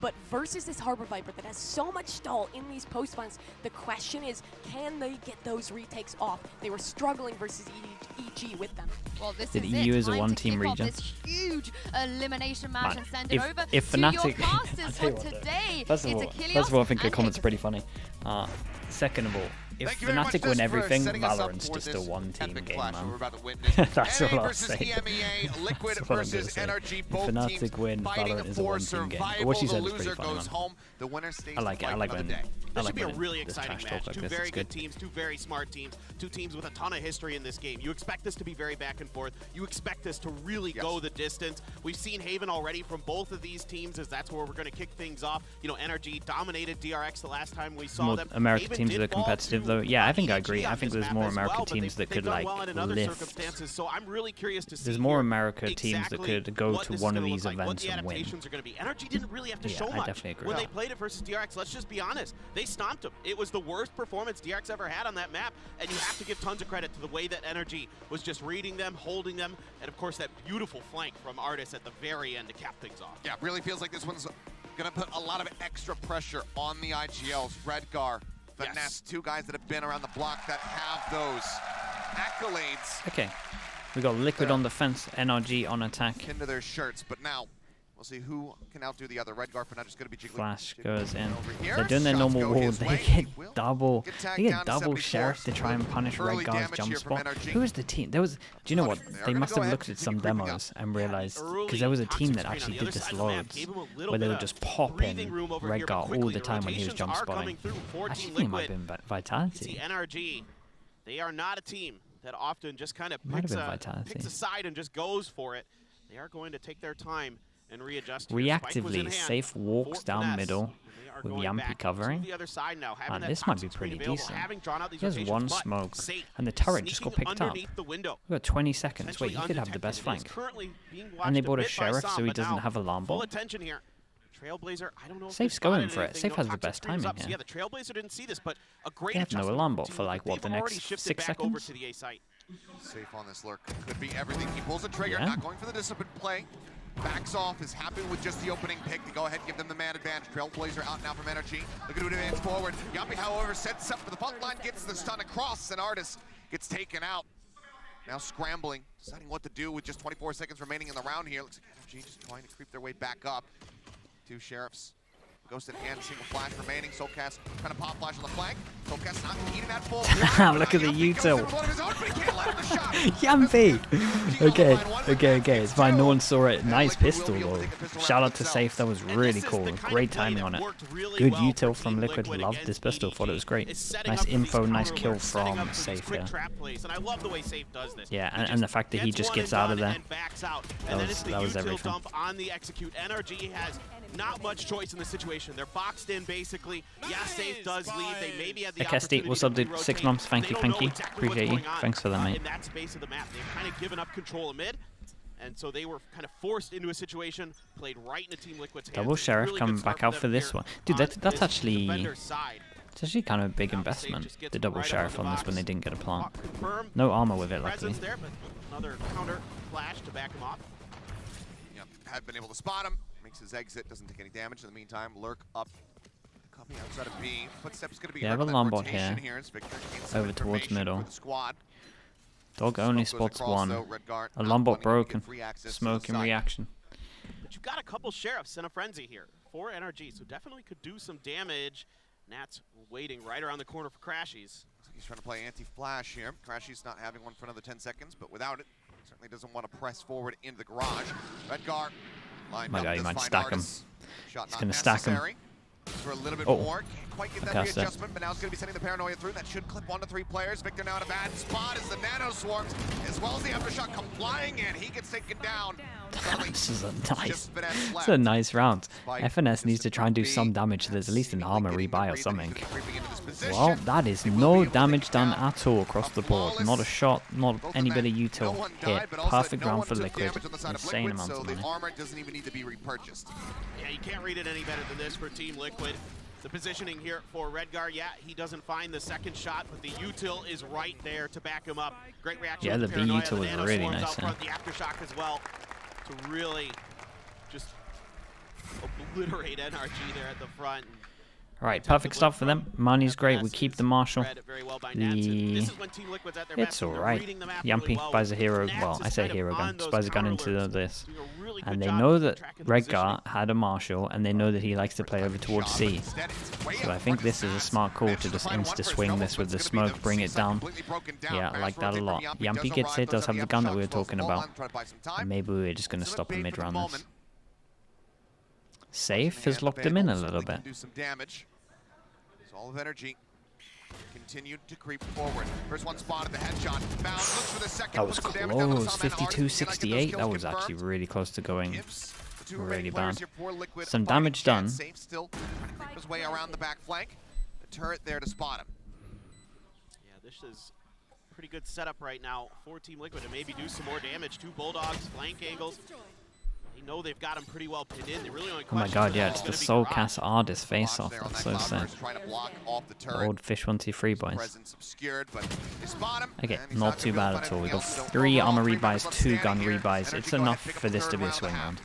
But versus this Harbor Viper that has so much stall in these post spawns, the question is, can they get those retakes off? They were struggling versus EG with them. Well, this Did is EU it. is a Time to one-team kick off region? This huge elimination match and send it over if to your Fnatic, casters for today. First of all, I think the comment's pretty funny. Second of all, if Fnatic win everything, Valorant's just a one-team game, man. That's all I'll say. Liquid That's what I'm versus gonna say. NRG, If both Fnatic teams win, fighting Valorant is a for one-team game. survival. What she The said is pretty loser funny, goes man. home. The winner stays I like to it. I fight like another when day. This should be a when really this exciting trash talk match. like Two this. very It's good teams, two very smart teams, two teams with a ton of history in this game. You expect this to be very back and forth. You expect this to really go the distance. We've seen Haven already from both of these teams, as that's where we're going to kick things off. You know, NRG dominated DRX the last time we saw them. American Haven teams did that are fall competitive, to though. Yeah, I think I EG agree. I on think this there's map more as American well, but teams that they've could done like well in other lift. circumstances, so I'm really curious to see. There's more here America teams that exactly could go what to this is one of gonna these look like, what events the and win. adaptations are going to be. NRG didn't really have to Yeah, show I much definitely agree. when they played it versus DRX. Let's just be honest. They stomped them. It was the worst performance DRX ever had on that map, and you have to give tons of credit to the way that NRG was just reading them, holding them, and of course that beautiful flank from Artis at the very end to cap things off. Yeah, really feels like this one's gonna put a lot of extra pressure on the IGLs. Redgar, Finesse, two guys that have been around the block that have those accolades. Okay, we got Liquid on defense, NRG on attack. Into their shirts, but now we'll see who can outdo the other. Redgar for now just gonna be jiggling. Flash goes in. Over here. They're doing their Shots normal go wall. his They way. get Will double. tagged They down get to double 74. Sheriff to try and punish Early Redgar's damage jump here from spot. NRG. Who was the team? There was. Do you know what? They are They gonna must go have ahead looked at and some keep creeping demos up. and realized Early because there was a team that toxic actually screen on did the this other side of the map loads, gave him a little where they bit would of just pop in breathing room over here, but Redgar all quickly the time when he was rotations jump are spotting. coming through for I Team think it might Liquid. have been See Vitality. NRG, they are not a team that often just kind of Might have picks been a Vitality. side and just goes for it. They are going to take their time and readjust. Here. Spike was in Reactively, hand Safe walks for down Finesse, middle and they are with going Yampy back covering. to the other side now, having Man, that this might be toxic screen pretty available, decent. having drawn out these He has rotations, one but smoke, Safe and the turret just got sneaking picked up. underneath the window. We've got 20 seconds. Wait, Essentially you could have the best undetected. He is flank. currently being And they watched bought a bit by Sheriff, some, so he but doesn't now have alarm full bot. attention here. Trailblazer, I don't know if Safe's they spotted going for it. anything. Safe No has the toxic best screens timing up, so here. yeah, the Trailblazer didn't see this, but a great They have no adjustment alarm from bot Team for, like, Liquid. what, the They've already next shifted 6 back over seconds? to the A site. Safe on this lurk. Could be everything. He pulls the trigger, Yeah. not going for the disciplined play. Backs off, is happy with just the opening pick to go ahead and give them the man advantage. Trailblazer out now from NRG. Look at who advance forward. Yampy, however, sets up for the front line, gets the stun across, and Artis gets taken out. Now scrambling, deciding what to do with just 24 seconds remaining in the round here. Looks like NRG just trying to creep their way back up. Two Sheriffs. Ghost in hand, single flash remaining. Soulcast trying to pop flash on the flank. Soulcast not eating that full. Look at the util. Yampy! Okay. It's fine. No one saw it. Nice pistol, though. Shout out to Safe. That was really cool. Great timing on it. Good util from Liquid. Loved this pistol. Thought it was great. Nice info. Nice kill from Safe here. Yeah, and the fact that he just gets out of there. That was everything. On the execute. NRG has not much choice in the situation. They're boxed in basically. Yeah, Safe does leave. They maybe had the Ekesti, what's up, dude? 6 months. Thank you. Appreciate you. Thanks for that, mate. In that space of the map, they've kind of given up control of mid, and so they were kind of forced into a situation, played right into Team Liquid's hands. Double Sheriff really coming good start back out for them this here one. Dude, that's actually... side. It's actually kind of a big Now investment, Safe just gets the double right up Sheriff on the on this when they box. didn't get a plant. Confirm No armor with it, luckily. presence there, but another counter flash to back him off. Yep, had been able to spot him. Makes his exit, doesn't take any damage. In the meantime, lurk up. Coming outside of B. Footsteps going to be They have heard a on that Lombard rotation here. as Victor gains some Over towards information middle. for the squad. Dog only Smoke goes spots across, one. though. Redgar A not Lombard wanting to broken. get free access to Smoke the in side. reaction. But you've got a couple Sheriffs in a frenzy here for NRG, so definitely could do some damage. Nat's waiting right around the corner for Crashies. Looks like he's trying to play anti-flash here. Crashy's not having one for another 10 seconds, but without it, certainly doesn't want to press forward into the garage. Redgar lined My up, God, he does might find stack him. Artis. Shot He's not gonna stack him. necessary. For a little bit Oh. more. Can't quite get that Cast it. readjustment, but now it's going to be sending the paranoia through. That should clip 1 to 3 players. Victor now in a bad spot as the nano swarms, as well as the aftershock come flying in. He gets taken down. This is a Just nice... finesse It's left. a nice round. Spike FNS needs to try and do just some damage. There's at least an seemingly armor getting the rebuy or read that something. he's creeping into this position. Well, that is They will be no able to damage take it done down. at all across the board. Not a shot, not Both any of bit of them, util no one hit. died, but also Perfect no round one for took Liquid. damage on the side of Insane Liquid, amounts so of the money. armor doesn't even need to be repurchased. Yeah, you can't read it any better than this for Team Liquid. The positioning here for Redgar, yeah, he doesn't find the second shot, but the util is right there to back him up. Great reaction. Yeah, with the B Paranoia, util the is nano really swarms nice out front, the aftershock as well, to really just obliterate NRG there at the front. All right, perfect stuff for them. Money's great. We keep the Marshal. It's all right. Yumpy buys a hero. Well, I say hero gun. Just buys a gun into this. And they know that Redgar had a Marshal, and they know that he likes to play over towards C. So I think this is a smart call to just insta-swing this with the smoke, bring it down. Yeah, I like that a lot. Yumpy gets hit, does have the gun that we were talking about. And maybe we're just going to stop him mid-round this. Safe has locked him in a little bit. All of NRG continued to creep forward. First one spotted the headshot. Bound looks for the second. That was close. 52-68. That was actually really close to going really bad. Some damage done. Safe still trying to creep his way around the back flank. The turret there to spot him. Yeah, this is pretty good setup right now for Team Liquid to maybe do some more damage. 2 Bulldogs, flank angles. They know they've got him pretty well pinned in. They really only oh my god, yeah, it's the Soul Cast Ardis face off. That's so sick. Old Fish 123 boys. Okay, not too bad at all. We got 3 armor rebuys, 2 gun rebuys. It's enough for this to be a swing round.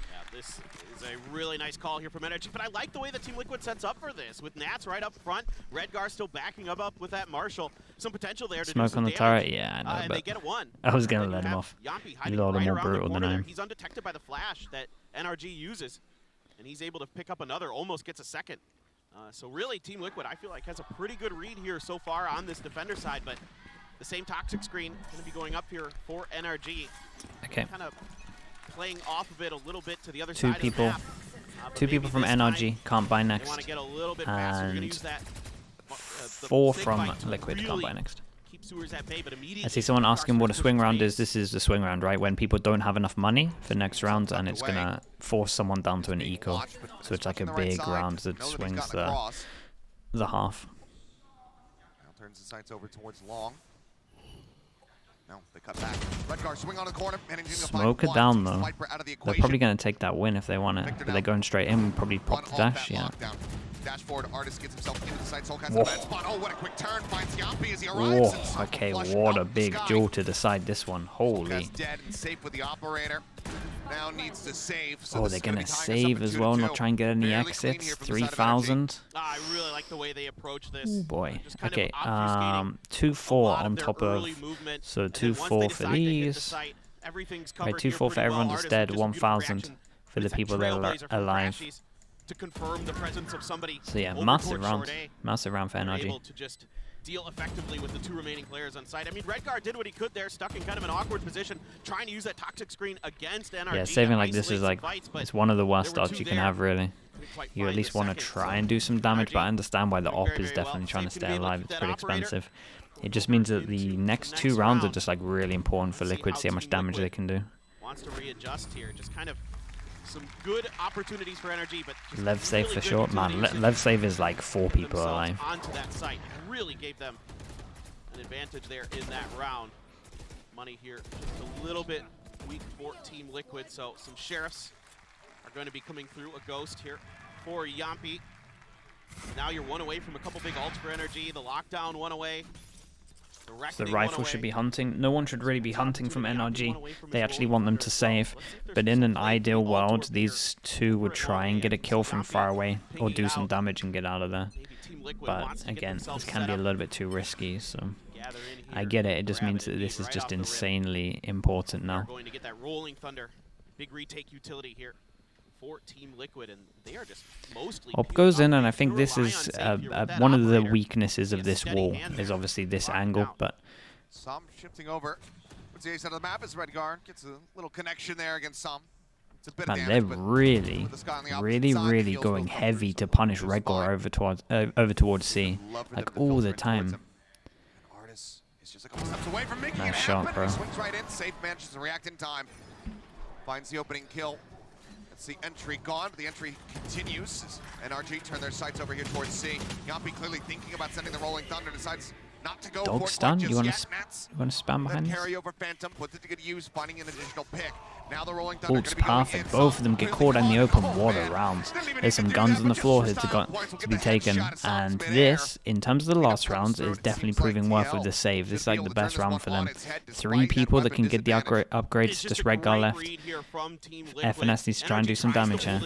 Yeah, this is a really nice call here from NRG, but I like the way that Team Liquid sets up for this. With Nats right up front, Redgar still backing up with that Marshal. Some potential there to smoke do some on the damage. turret, yeah, I know, and but they get a 1. I was gonna let him off. He's a little more brutal than I am. He's undetected by the flash that NRG uses, and he's able to pick up another, almost gets a second. So really, Team Liquid, I feel like, has a pretty good read here so far on this defender side, but the same toxic screen going to be going up here for NRG. Okay. Kind of playing off of it a little bit to the other 2 side people. of the map. 2 people from NRG can't buy next. And 4 from Liquid can't buy next. I see someone asking what a swing round is. This is the swing round, right? When people don't have enough money for next round, and it's gonna force someone down to an eco. So it's like a big round that swings the half. Now turns the sights over towards long. No, they cut back. Redgar swing on the corner. Smoke it down though. They're probably gonna take that win if they want it. But they're going straight in. Probably pop the dash. Yeah. Dash forward, Artist gets himself into the sights, all kinds of bad spot. Oh, what a quick turn, finds Yumpy as he arrives. Whoa, okay, what a big duel to decide this one. Holy. Dead and safe with the operator. Now needs to save. So they're gonna save as well, not try and get any exits. 3,000. I really like the way they approach this. Oh boy. Okay, 2-4 on top of. So 2-4 for these. Right, 2-4 for everyone that's dead. 1,000 for the people that are alive. To confirm the presence of somebody. So yeah, massive round for NRG. Able to just deal effectively with the 2 remaining players on site. I mean, Redgar did what he could there, stuck in kind of an awkward position, trying to use that toxic screen against NRG. Yeah, saving like this is like, it's one of the worst odds you can have, really. You at least want to try and do some damage, but I understand why the op is definitely trying to stay alive. It's pretty expensive. It just means that the next 2 rounds are just like really important for Liquid to see how much damage they can do. Wants to readjust here, just kind of some good opportunities for NRG, but Lev save for sure, man. Lev save is like 4 people alive. Onto that site, really gave them an advantage there in that round. Money here just a little bit weak for Team Liquid, so some sheriffs are going to be coming through. A ghost here for Yumpy. Now you're 1 away from a couple big ults for NRG. The lockdown 1 away. The rifle should be hunting. No one should really be hunting from NRG. They actually want them to save. But in an ideal world, these 2 would try and get a kill from far away or do some damage and get out of there. But again, this can be a little bit too risky, so I get it. It just means that this is just insanely important now. Going to get that rolling thunder. Big retake utility here for Team Liquid, and they are just mostly Op goes in, and I think this is one of the weaknesses of this wall is obviously this angle, but some shifting over. What's the ace out of the map is Redgar gets a little connection there against some. It's a bit man, of they're damage, really going heavy to punish Redgar over towards C, like all the time. Nice shot, bro. Swings right in, safe manages to react in time. Finds the opening kill. The entry gone, but the entry continues as NRG turn their sights over here towards C. Yumpy clearly thinking about sending the rolling thunder, decides not to go dog for stun. it. You want to spam behind this? Carry over Phantom, puts it to good use, finding an additional pick. Now the rolling thunder ult's perfect. Both of them get caught in the open. What a round. There's some guns on the floor here to be taken, and this, in terms of the last rounds, is definitely proving worth of the save. This is like the best round for them. 3 people that can get the upgrades. Just Redgar left. FNS needs to try and do some damage here.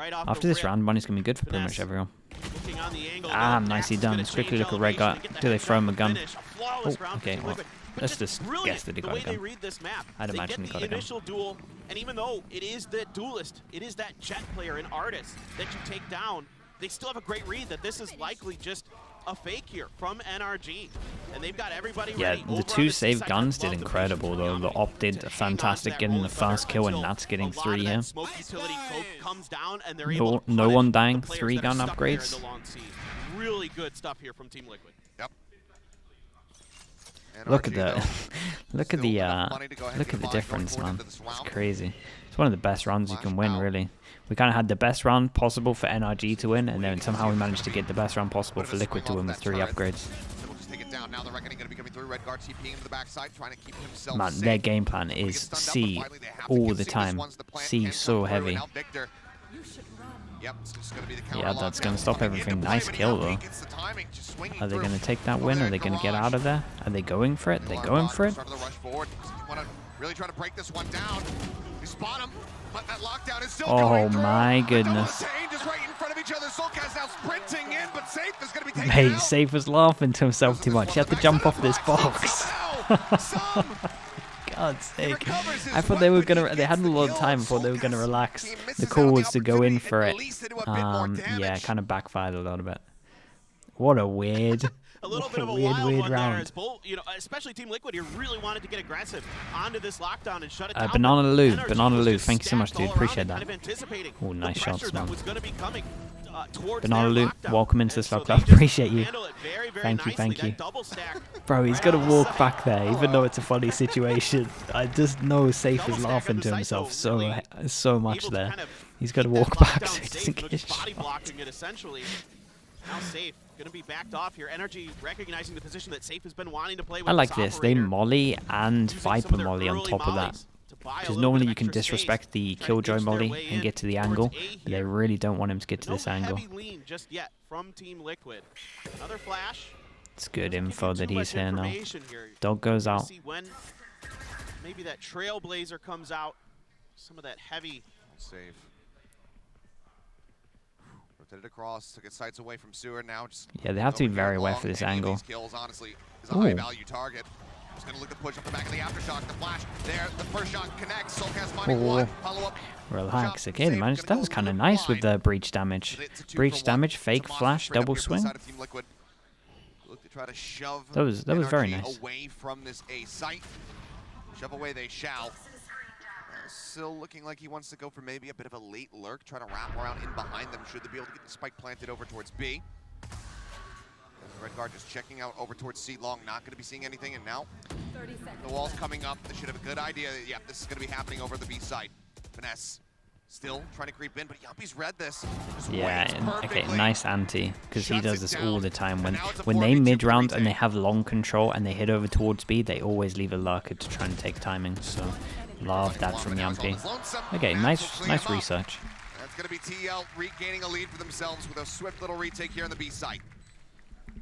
right off After the this rip. round, money's going to be good for pretty much Finesse. everyone. Looking on the angle, Ah, though. nicely Dax is done. gonna Let's quickly change look at Red Guy. elevation and get Do that they throw him a headshot gun? finish. A flawless Oh, round okay, from well, Liquid. But let's just brilliant guess that he the got a way they gun. read this map. I'd They imagine get he got the a gun. initial duel, and even though it is the duelist, it is that Jet player and artist that you take down, they still have a great read that this is likely just a fake here from NRG. And they've got everybody Yeah, ready. the Over two on the save C-side, guns I did love the incredible patience though. from The Yami op did to hang on to fantastic that getting the Holy Thunder first kill and until Nats getting a lot 3 of that here. smoke utility comes down and they're able to No punish one the dying, players 3 that are gun stuck there in upgrades. the long sea. Really good stuff here from Team Liquid. Yep. Look at NRG, the though, look at still the enough money to go ahead look and at the get by going difference, forward man. into this It's round. crazy. It's one of the best rounds you can Flash win, out. really. We kind of had the best round possible for NRG to win, and then somehow we managed to get the best round possible Bit of for a Liquid to swing win off with that 3 turret. upgrades. We'll just take it down. Now the reckoning going to be coming through. Red guard TPing into the backside, trying to keep himself Man, safe. their game plan When he is gets stunned out, C but finally they have to all give the Seekers time. once the plant C can so come through, heavy. and now Victor. Yep, it's just going to be the counter Yeah, lock that's now going to stop coming everything. into play, Nice but kill Yami though. gets the timing, just swinging Are they through. going to take that Over win? there Are they at going to get Garage. out of there? Are they going for it? They're Alarm going bot, for it? start of the rush forward. You want to really try to break this one down. You spot him, but that lockdown is still Oh going through. my The double goodness. attain just right in front of each other. Soulcast now sprinting in, but Safe is going to be taken Mate, out. Safe was laughing to himself too much. He had to jump off this box. Some. God's sake. recovers his I thought they were weapon, gonna. he They had a gets the lot of kill. time before they were gonna Soulcast, relax. he The misses call out on was to go in opportunity, for at it. least to do a bit more Yeah, damage. kind of backfired a little bit. What a weird, A little what bit a of a weird, wild weird one there round. as both, especially Team Liquid here really wanted to get aggressive onto this lockdown and shut it down. Banana but Lou, NRG Banana was Lou, just thank you so much, stacked dude. all around Appreciate and that. kind of anticipating Oh, nice the shots, pressure man. that was going to be coming towards Banana their Lou, lockdown. welcome into And this so lockdown. they just Appreciate you. handle it very, very Thank you, nicely. thank That you. double stack Bro, he's right gonna on the walk site. back there, even though it's a funny situation. I just know Safe Double is stack laughing on the to site, himself though, really so much able to there. kind of He's got to keep walk that back so lockdown he safe, doesn't get just body shot. blocking it essentially. Now Safe going to be backed off here. NRG recognizing the position that Safe has been wanting to play with. I like this. They molly and using some Viper their molly on early top of that. mollies to buy a Because little normally bit you of can extra disrespect space, the try to Killjoy inch their molly way and in get to the towards angle, A but they here. really don't want him to get to No this angle. heavy lean just yet from Team Liquid. Another flash. It's good Doesn't give info you that too he's much here now. information here. Dog goes We'll out. see when maybe that Trailblazer comes out. Some of that heavy. Safe. Rotated across, took its sights away from Sewer now. Just Yeah, they have to be nowhere near very aware long. for this Any of angle. these kills, honestly, is a Ooh. high-value target. Just gonna look to push up the back of the aftershock. The flash there. The first shot connects. Soulcast finding Ooh. one. Follow up. Relax Shot again, saved, man. gonna That go was a kind of little nice with wide. the breach damage. It's a 2 Breach for 1. damage, It's a fake monster flash, straight up double here from the swing. side of Team Liquid. Look to try to shove That was very NRG nice. away from this A site. Shove away they shall. Still looking like he wants to go for maybe a bit of a late lurk, try to wrap around in behind them should they be able to get the spike planted over towards B. Red guard just checking out over towards C long, not going to be seeing anything, and now the wall's coming up. They should have a good idea that, yeah, this is going to be happening over the B side. Finesse still trying to creep in, but Yuppie's read this. Just Yeah, waits and, okay, perfectly. nice anti, because he Shuts does it this down. all the time. And now it's a When they 4v2 mid round retake. and they have long control and they hit over towards B, they always leave a lurker to try and take timing. So, love that from Yampi. Okay, nice research. That's going to be TL regaining a lead for themselves with a swift little retake here on the B site.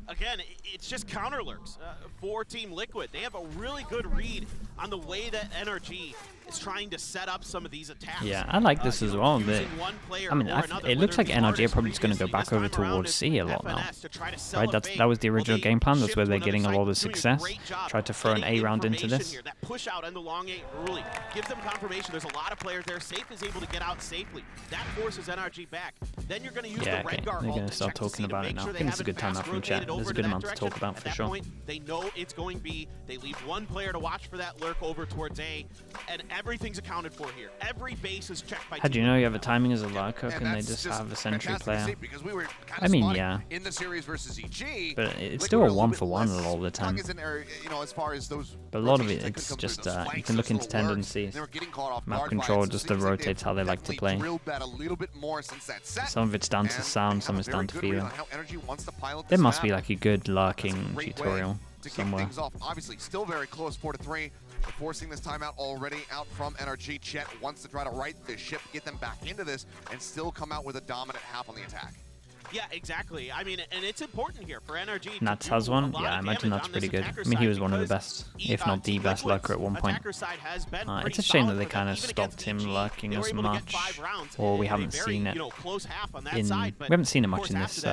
Again, it's just counter lurks for Team Liquid. They have a really good read on the way that NRG is trying to set up some of these attacks. Yeah, I like this as well. Using one player I mean, or another, it looks whether like it be NRG are Artist probably just going to go previously, back this over time around towards it's C a lot now. FNS to try to sell Right, a that bait. was the Well, original they game plan. That's shift where to they're another getting a site, lot of doing a success. great job Tried to throw an getting A round into information this. here. That push out and the long A early gives them confirmation. There's a lot of players there. Safe is able to get out safely. That forces NRG back. Then you're going to use Yeah, the red okay. guard They're ult gonna to start check to talking see to about it make now. sure I they think it's a haven't good time fast out from chat. rotated There's a over good to that amount to talk direction. about At for that sure. point, they know it's going B. They leave one player to watch for that lurk over towards A, and everything's accounted for here. Every base is checked by How do you Team know you Liquid. have a timing as a lurker? And Can they that's just have a sentry fantastic to player? see because we were kind I of mean, spotting yeah. in the series versus EG. But it's Liquid still were a little 1-for-1 bit less all the time. cognizant, or, you know, as far as those But a lot of rotations it, that could it's come through, just, those you flanks, can look those into little lurks, tendencies. they were getting caught off Map guard by control it, so just it seems like rotates they've how they like to definitely play. drilled that a little bit more since that set. Some of it's down to And sound, they some have is a very down to good read feeling. on how NRG wants to pilot There this must be map. like a good That's a lurking great way tutorial to kick somewhere. things off. Obviously, still very close, 4-3. But forcing this timeout already out from NRG. Chet wants to try to right this ship, get them back into this, and still come out with a dominant half on the attack. Yeah, exactly. I mean, and it's important here for NRG. Nats has one. Yeah, I imagine that's pretty good. I mean, he was one of the best, if not the best lurker at one point. It's a shame that they kind of stopped him lurking as much, or we haven't seen it we haven't seen it much in this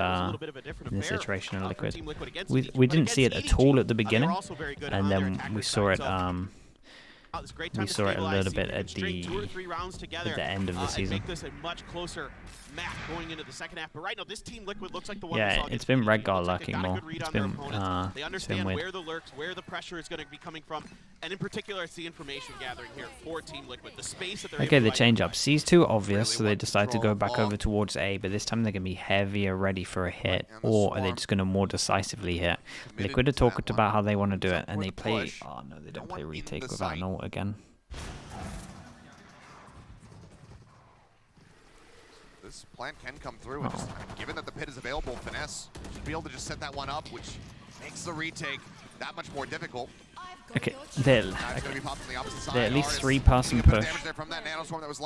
iteration of Liquid. We didn't see it at all at the beginning, and then we saw it. We saw it a little bit at the end of the season. Going into the second half, but right now this Team Liquid looks like the one. Yeah, it's been Redgar lurking more. It's been they understand where the lurks, where the pressure is going to be coming from, and in particular, it's the information gathering here for Team Liquid. The space that they're okay, the change up. C's too obvious, so they decide to go back over towards A, but this time they're going to be heavier ready for a hit, or are they just going to more decisively hit? Liquid are talking about how they want to do it, and they play. Oh no, they don't play retake without an ult again. This plant can come through, and just, given that the pit is available, Finesse should be able to just set that one up, which makes the retake that much more difficult. Okay, they're at least 3-person push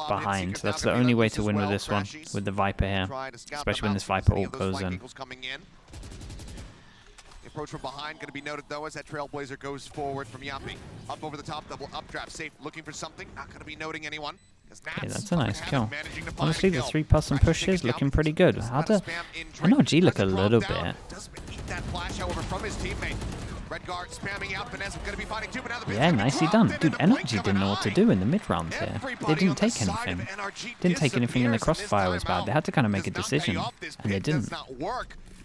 behind. So that's the only way to win with this one, with the Viper here, especially when this Viper ult goes in. Approach from behind going to be noted though as that Trailblazer goes forward from Yappy. Up over the top, double updraft, safe, looking for something, not going to be noting anyone. Okay, that's a nice kill. Honestly, the 3-person push is looking pretty good. How do NRG look a little bit? Yeah, nicely done. Dude, NRG didn't know what to do in the mid-round here. They didn't take anything. Didn't take anything in the crossfire was bad. They had to kind of make a decision, and they didn't.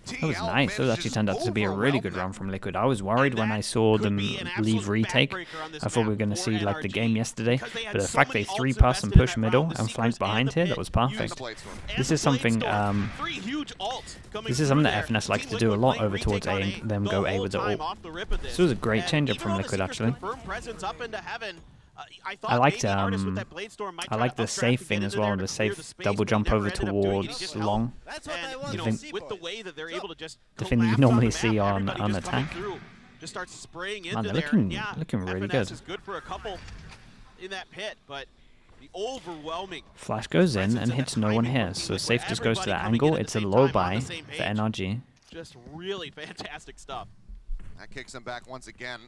That was nice. That actually turned out to be a really good round from Liquid. I was worried when I saw them leave retake. I thought we were going to see like the game yesterday. But the fact they 3-person push middle and flank behind here, that was perfect. This is something that FNS likes to do a lot over towards A and them go A with the ult. This was a great change-up from Liquid actually. I liked the safe thing as well, the safe double jump over towards long. The thing that you normally see on attack. Man, they're looking really good. Flash goes in and hits no one here, so safe just goes to that angle. It's a low buy for NRG. Just really fantastic stuff. That kicks them back once again.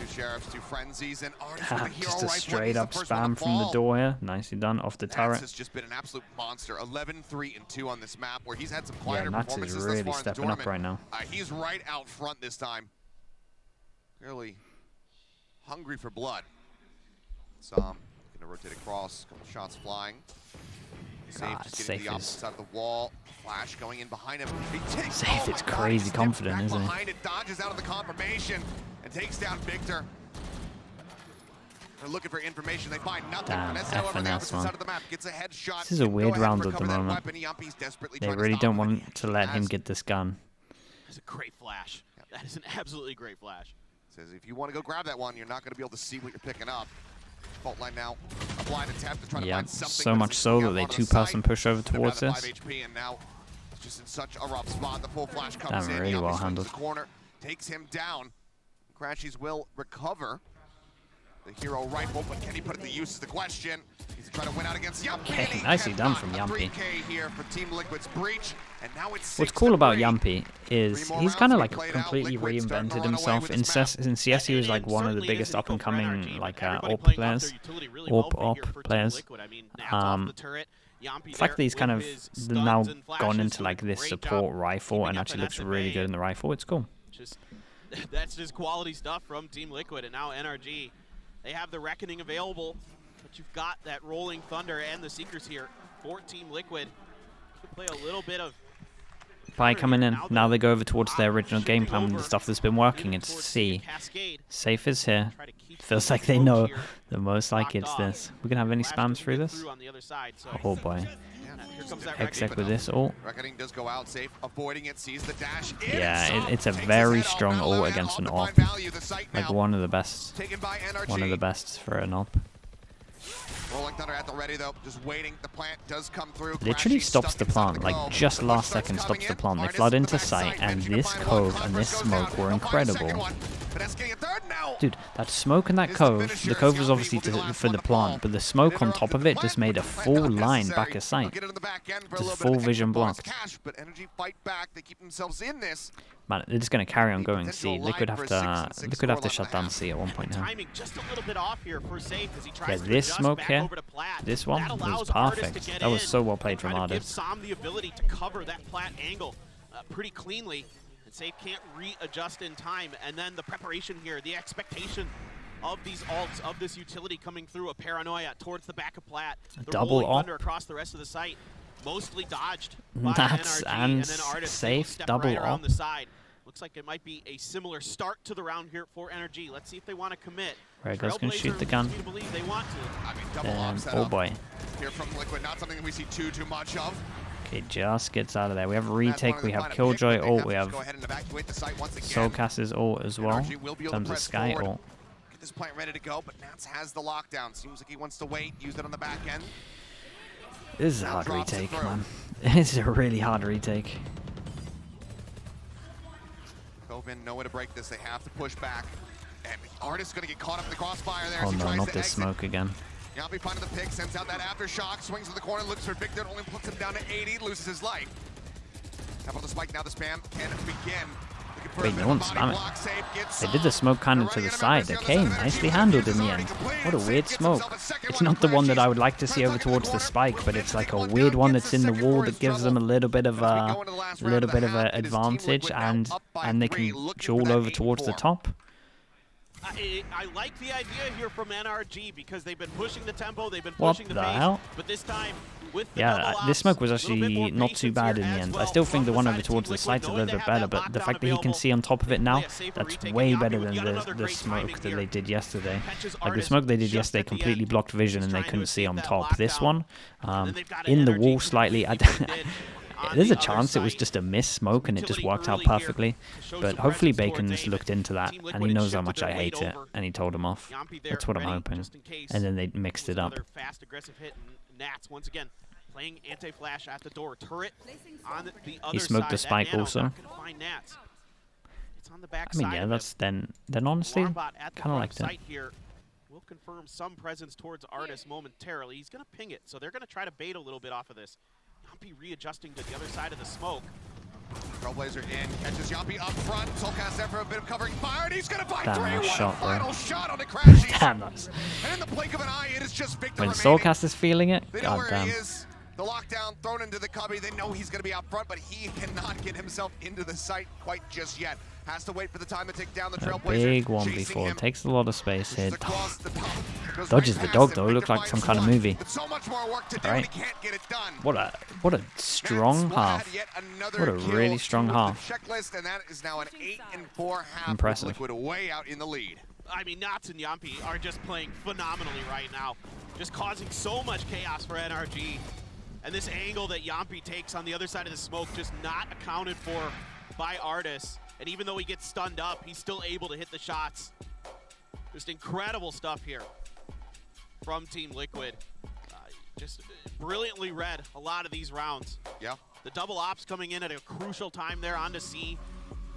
2 Sheriffs, 2 Frenzies, and Artist with a hero just a right straight up spam from the door here. Nicely done off the turret. Has just been an absolute monster. 11-3-2 on this map, where he's had some quieter Nats performances is really thus far in the stepping up right now. He's right out front this time. Clearly hungry for blood. So gonna rotate across, couple shots flying. Safe, just getting to the opposite side of the wall. Flash going in behind him. Safe, it's crazy confident, isn't it? Behind it, dodges out of the confirmation and takes down Victor. They're looking for information. They find nothing. Damn, however, the FNS, opposite side of the map gets a headshot. This is a weird round at the moment. They really don't want to let him get this gun. That's a great flash. That is an absolutely great flash. Says if you want to go grab that one, you're not going to be able to see what you're picking up. Fault line now. A blind attempt to try to find something. So much so that they 2-person push over towards this. 5 HP, and now it's just in such a rough spot. The full flash comes in. Really well handled. The corner takes him down. Crashies will recover the hero rifle, but can he put it to use is the question. He's trying to win out against Yampy. Okay, nicely done from Yampy. 3K here for Team Liquid's breach, and now it's what's cool about Yampy is he's kind of like completely reinvented himself. In CS, he was like one of the biggest up-and-coming like AWP players. The fact that he's kind of now gone into like this support rifle and actually looks really good in the rifle, it's cool. That's just quality stuff from Team Liquid, and now NRG. They have the Reckoning available, but you've got that Rolling Thunder and the Seekers here for Team Liquid. Could play a little bit of... By coming in, now they go over towards their original game plan with the stuff that's been working. It's C. Safe is here. Feels like they know the most like it's this. We're going to have any spams through this? Oh boy. Exec with this ult. Yeah, it's a very strong ult against an AWP. Like one of the best for an AWP. Rolling Thunder at the ready though, just waiting. The plant does come through. Literally stops the plant, like just last second stops the plant. They flood into sight, and this cove and this smoke were incredible. Dude, that smoke in that cove, the cove was obviously for the plant, but the smoke on top of it just made a full line back of sight. Just full vision blocked. But NRG fight back. They keep themselves in this. Man, they're just going to carry on going C. Liquid have to shut down C at one point now. Timing just a little bit off here for Safe as he Yeah, tries to this adjust smoke back here, over to Plat. this one That was allows Artis to perfect. get That was in so well played and from kind of give Artis. Sam the ability to cover that Plat angle pretty cleanly. And Safe can't readjust in time. And then the preparation here, the expectation of these ults, of this utility coming through, a paranoia towards the back of Plat. The double rolling ult. thunder across the rest of the site. Mostly dodged by That's NRG, and then Artis Safe step double right around ult. the side. Looks like it might be a similar start to the round here for NRG. Let's see if they want to commit. Rhaegar's going to shoot the gun. Leads me to believe they want to. I mean, double And, ops oh boy. here from Liquid. Not something that we see too much of. Okay, just gets out of there. We have retake, we have Killjoy ult, we have Soulcast's ult as well, in terms of Sky ult. Get this plant ready to go, but Nats has the lockdown. Seems like he wants to wait, use it on the back end. This is a hard retake, man. It's a really hard retake. Covin, no way to break this. They have to push back. And Artis going to get caught up in the crossfire there. Oh as he no, tries not to this exit. smoke again. Yampi finding the pick, sends out that aftershock, swings to the corner, looks for Victor, only puts him down to 80, loses his life. How about the spike now? The spam can begin. Wait, no one's spamming. They did the smoke kind of to the side. Okay, nicely handled in the end. What a weird smoke. It's not the one that I would like to see over towards the spike, but it's like a weird one that's in the wall that gives them a little bit of a advantage, and they can duel over towards the top. I like the idea here from NRG because they've been pushing the tempo, they've been What pushing the the pace, hell? but this time with the Yeah, double this ops, smoke was a little bit actually more not too patience bad here in the as end. well I still think from the one side over of Team towards the Liquid, site's a knowing little they bit have better, that but the lockdown fact that he can available. see on top of it now, Yeah, safer that's retake. way Yampi better would than get another the great smoke timing that here. they did yesterday. Catches Like the Artis smoke they did just yesterday at the completely end. blocked vision He's and they trying to couldn't see escape on that top. This lockdown. one, And then they've got in the NRG wall slightly, completely did on there's the a other chance it was side. just a miss smoke and it just Utility worked out early here perfectly. to show But some hopefully presence towards Bacon's David. looked into that Team and Liquid he had knows how shifted much their I hate weight it over. and he told him off. Yampi there That's what I'm ready, hoping. just in case. And then they mixed it up. Another fast aggressive hit, and Nats once again playing anti-flash at the door. Turret on the other He smoked side. the spike that nano also. not gonna find Nats. It's on the back I mean, side yeah, of that's him. then honestly, Alarmbot at the kind of front liked it. site here will confirm some presence towards Artis momentarily. He's going to ping it, so they're going to try to bait a little bit off of this. Yampi readjusting to the other side of the smoke. Trailblazer in, catches Yampi up front. Soulcast there for a bit of covering fire, and he's going to find Damn, three. nice What shot, a bro. final shot on the crash. Damn, nice. And in the blink of an eye, it is just Victor When remaining. Soulcast is feeling it, They know where goddamn. he is. The lockdown thrown into the cubby. They know he's going to be out front, but he cannot get himself into the site quite just yet. Has to wait for the time to take down the A Trailblazer. big one Chasing before. him. Takes a lot of space here. Pushes across the top. Goes Dodges right the past dog him. though. Victor Looked like some finds kind of one. movie. But so much more work to do, Alright. and he can't get it done. What a strong half. What a really strong half. Checklist, and that is now an 8-4 half. Impressive. Liquid way out in the lead. I mean, Nats and Yampi are just playing phenomenally right now. Just causing so much chaos for NRG. And this angle that Yampi takes on the other side of the smoke just not accounted for by Artis. And even though he gets stunned up, he's still able to hit the shots. Just incredible stuff here from Team Liquid. Just brilliantly read a lot of these rounds. Yeah. The double ops coming in at a crucial time there onto C.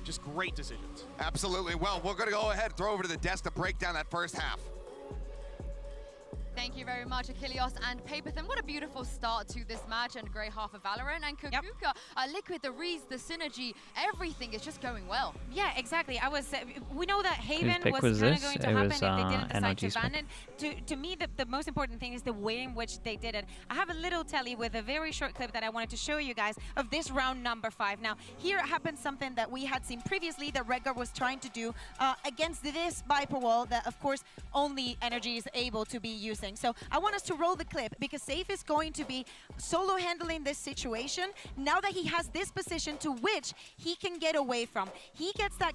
Just great decisions. Absolutely. Well, we're going to go ahead, throw over to the desk to break down that first half. Thank you very much, Achilles and Paperthin. What a beautiful start to this match and great half of Valorant. And Kukuka, Liquid, the Reese, the synergy, everything is just going well. Yeah, exactly. We know that Haven pick was was kind of this? going It to happen was, if they didn't decide to NRG's ban pick. it. To me, the most important thing is the way in which they did it. I have a little telly with a very short clip that I wanted to show you guys of this round number 5. Now, here happened something that we had seen previously that Rhaegar was trying to do against this Viper wall that, of course, only NRG is able to be using. So I want us to roll the clip because Safe is going to be solo handling this situation now that he has this position to which he can get away from. He gets that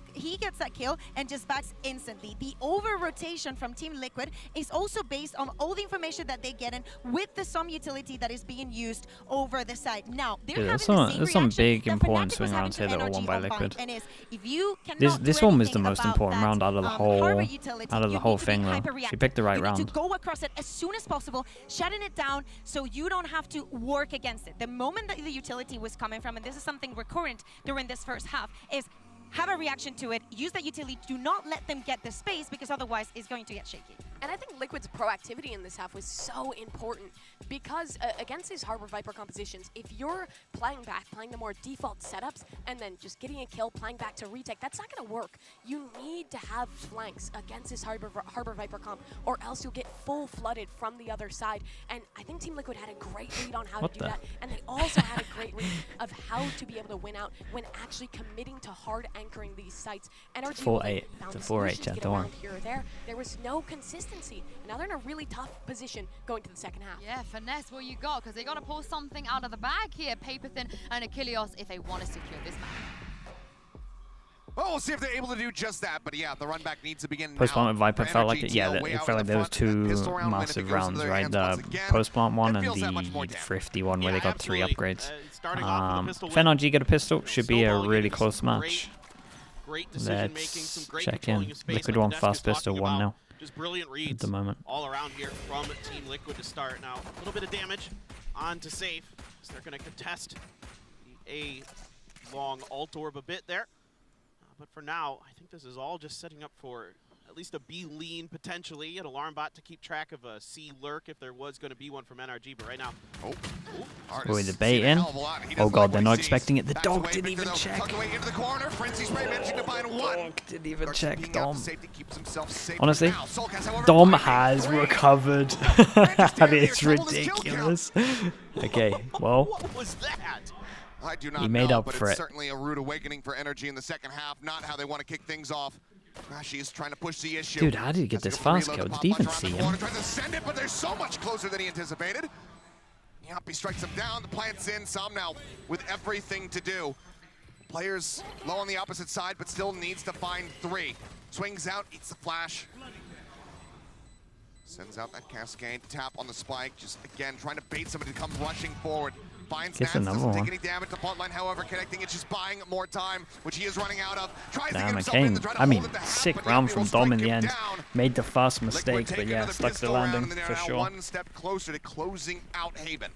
kill and just backs instantly. The over rotation from Team Liquid is also based on all the information that they get in with the some utility that is being used over the side. Now they're having the same there's some reaction big that important Fnatic swing was rounds here having that were to won by NRG on Liquid. Bond, and is if you cannot This do one was the anything most about important that, round out of the harbor whole utility, out of the you whole need to be thing though. She hyper-reactive. picked the right you round. need to go across it as soon as possible, shutting it down so you don't have to work against it. The moment that the utility was coming from, and this is something recurrent during this first half, is have a reaction to it, use that utility, do not let them get the space, because otherwise it's going to get shaky. And I think Liquid's proactivity in this half was so important because against these Harbor Viper compositions, if you're playing back, playing the more default setups, and then just getting a kill, playing back to retake, that's not going to work. You need to have flanks against this Harbor Viper comp, or else you'll get full flooded from the other side. And I think Team Liquid had a great read on how to do that, and they also had a great read of how to be able to win out when actually committing to hard anchoring these sites. NRG 4-8. It's a 4-8 chat, don't worry. Here or there. There was no consistency. And now they're in a really tough position going to the second half. Yeah, finesse what you got, because they got to pull something out of the bag here, Paperthin and Achilles, if they want to secure this match. Well, we'll see if they're able to do just that. But yeah, the run back needs to begin Post-plant with Viper now. felt like it. Yeah, it felt like there was two massive rounds, right? The post-plant one and the thrifty one where they got 3 upgrades. If NRG get a pistol, should be a really close match. Let's check in. Liquid 1 fast pistol, 1-0. Just brilliant reads at the moment. All around here from Team Liquid to start. Now, a little bit of damage on to Safe, so they're going to contest a long ult orb a bit there. But for now, I think this is all just setting up for at least a B lean potentially, an alarm bot to keep track of a C lurk if there was going to be one from NRG. But right now, with the bait in. Oh god, they're not expecting it. The dog didn't even check. Dog didn't even check. Dom. Honestly, Dom has recovered. That is ridiculous. Okay, well. What was that? I do not he made know, up but for it's it. certainly a rude awakening for NRG in the second half. Not how they want to kick things off. She is trying to push the issue. Dude, how did he get this fast kill? Did he even see him? Trying to send it, but they're so much closer than he anticipated. Yappy strikes him down. The plant's in. Sam now with everything to do. Players low on the opposite side, but still needs to find 3. Swings out, eats the flash. Sends out that cascade tap on the spike. Just again trying to bait somebody to come rushing forward. Finds Nats, doesn't take any damage to Plotline, however, connecting it, just buying more time, which he is running out of. Tries to get himself in to try to hold it to sick round from Dom in the end. Made the fast mistake, but yeah, stuck the landing for sure. One step closer to closing out Haven.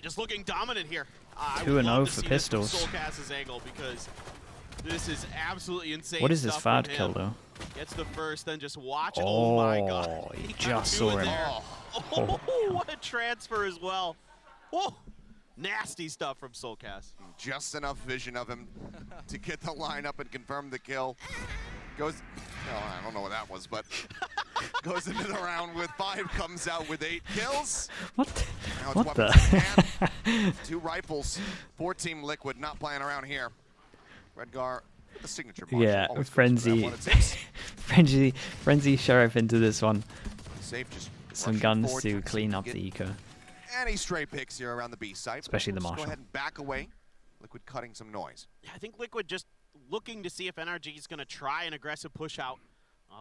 Just looking dominant here. 2-0 for pistols. Soulcast's angle, because this is absolutely insane. What is this fad kill though? Gets the first, then just watch it. Oh my god. He just saw him. Oh, what a transfer as well. Whoa. Nasty stuff from Soulcast. Just enough vision of him to get the lineup and confirm the kill. Goes, I don't know what that was, but goes into the round with 5, comes out with 8 kills. What? Now it's the? 2 rifles for Team Liquid, not playing around here. Redgar, the signature marshal. Yeah, Frenzy. Frenzy Sheriff into this one. Safe, just some guns to clean up the eco. Any stray picks here around the B site. Especially the Marshal. Go ahead and back away. Liquid cutting some noise. Yeah, I think Liquid just looking to see if NRG is going to try an aggressive push out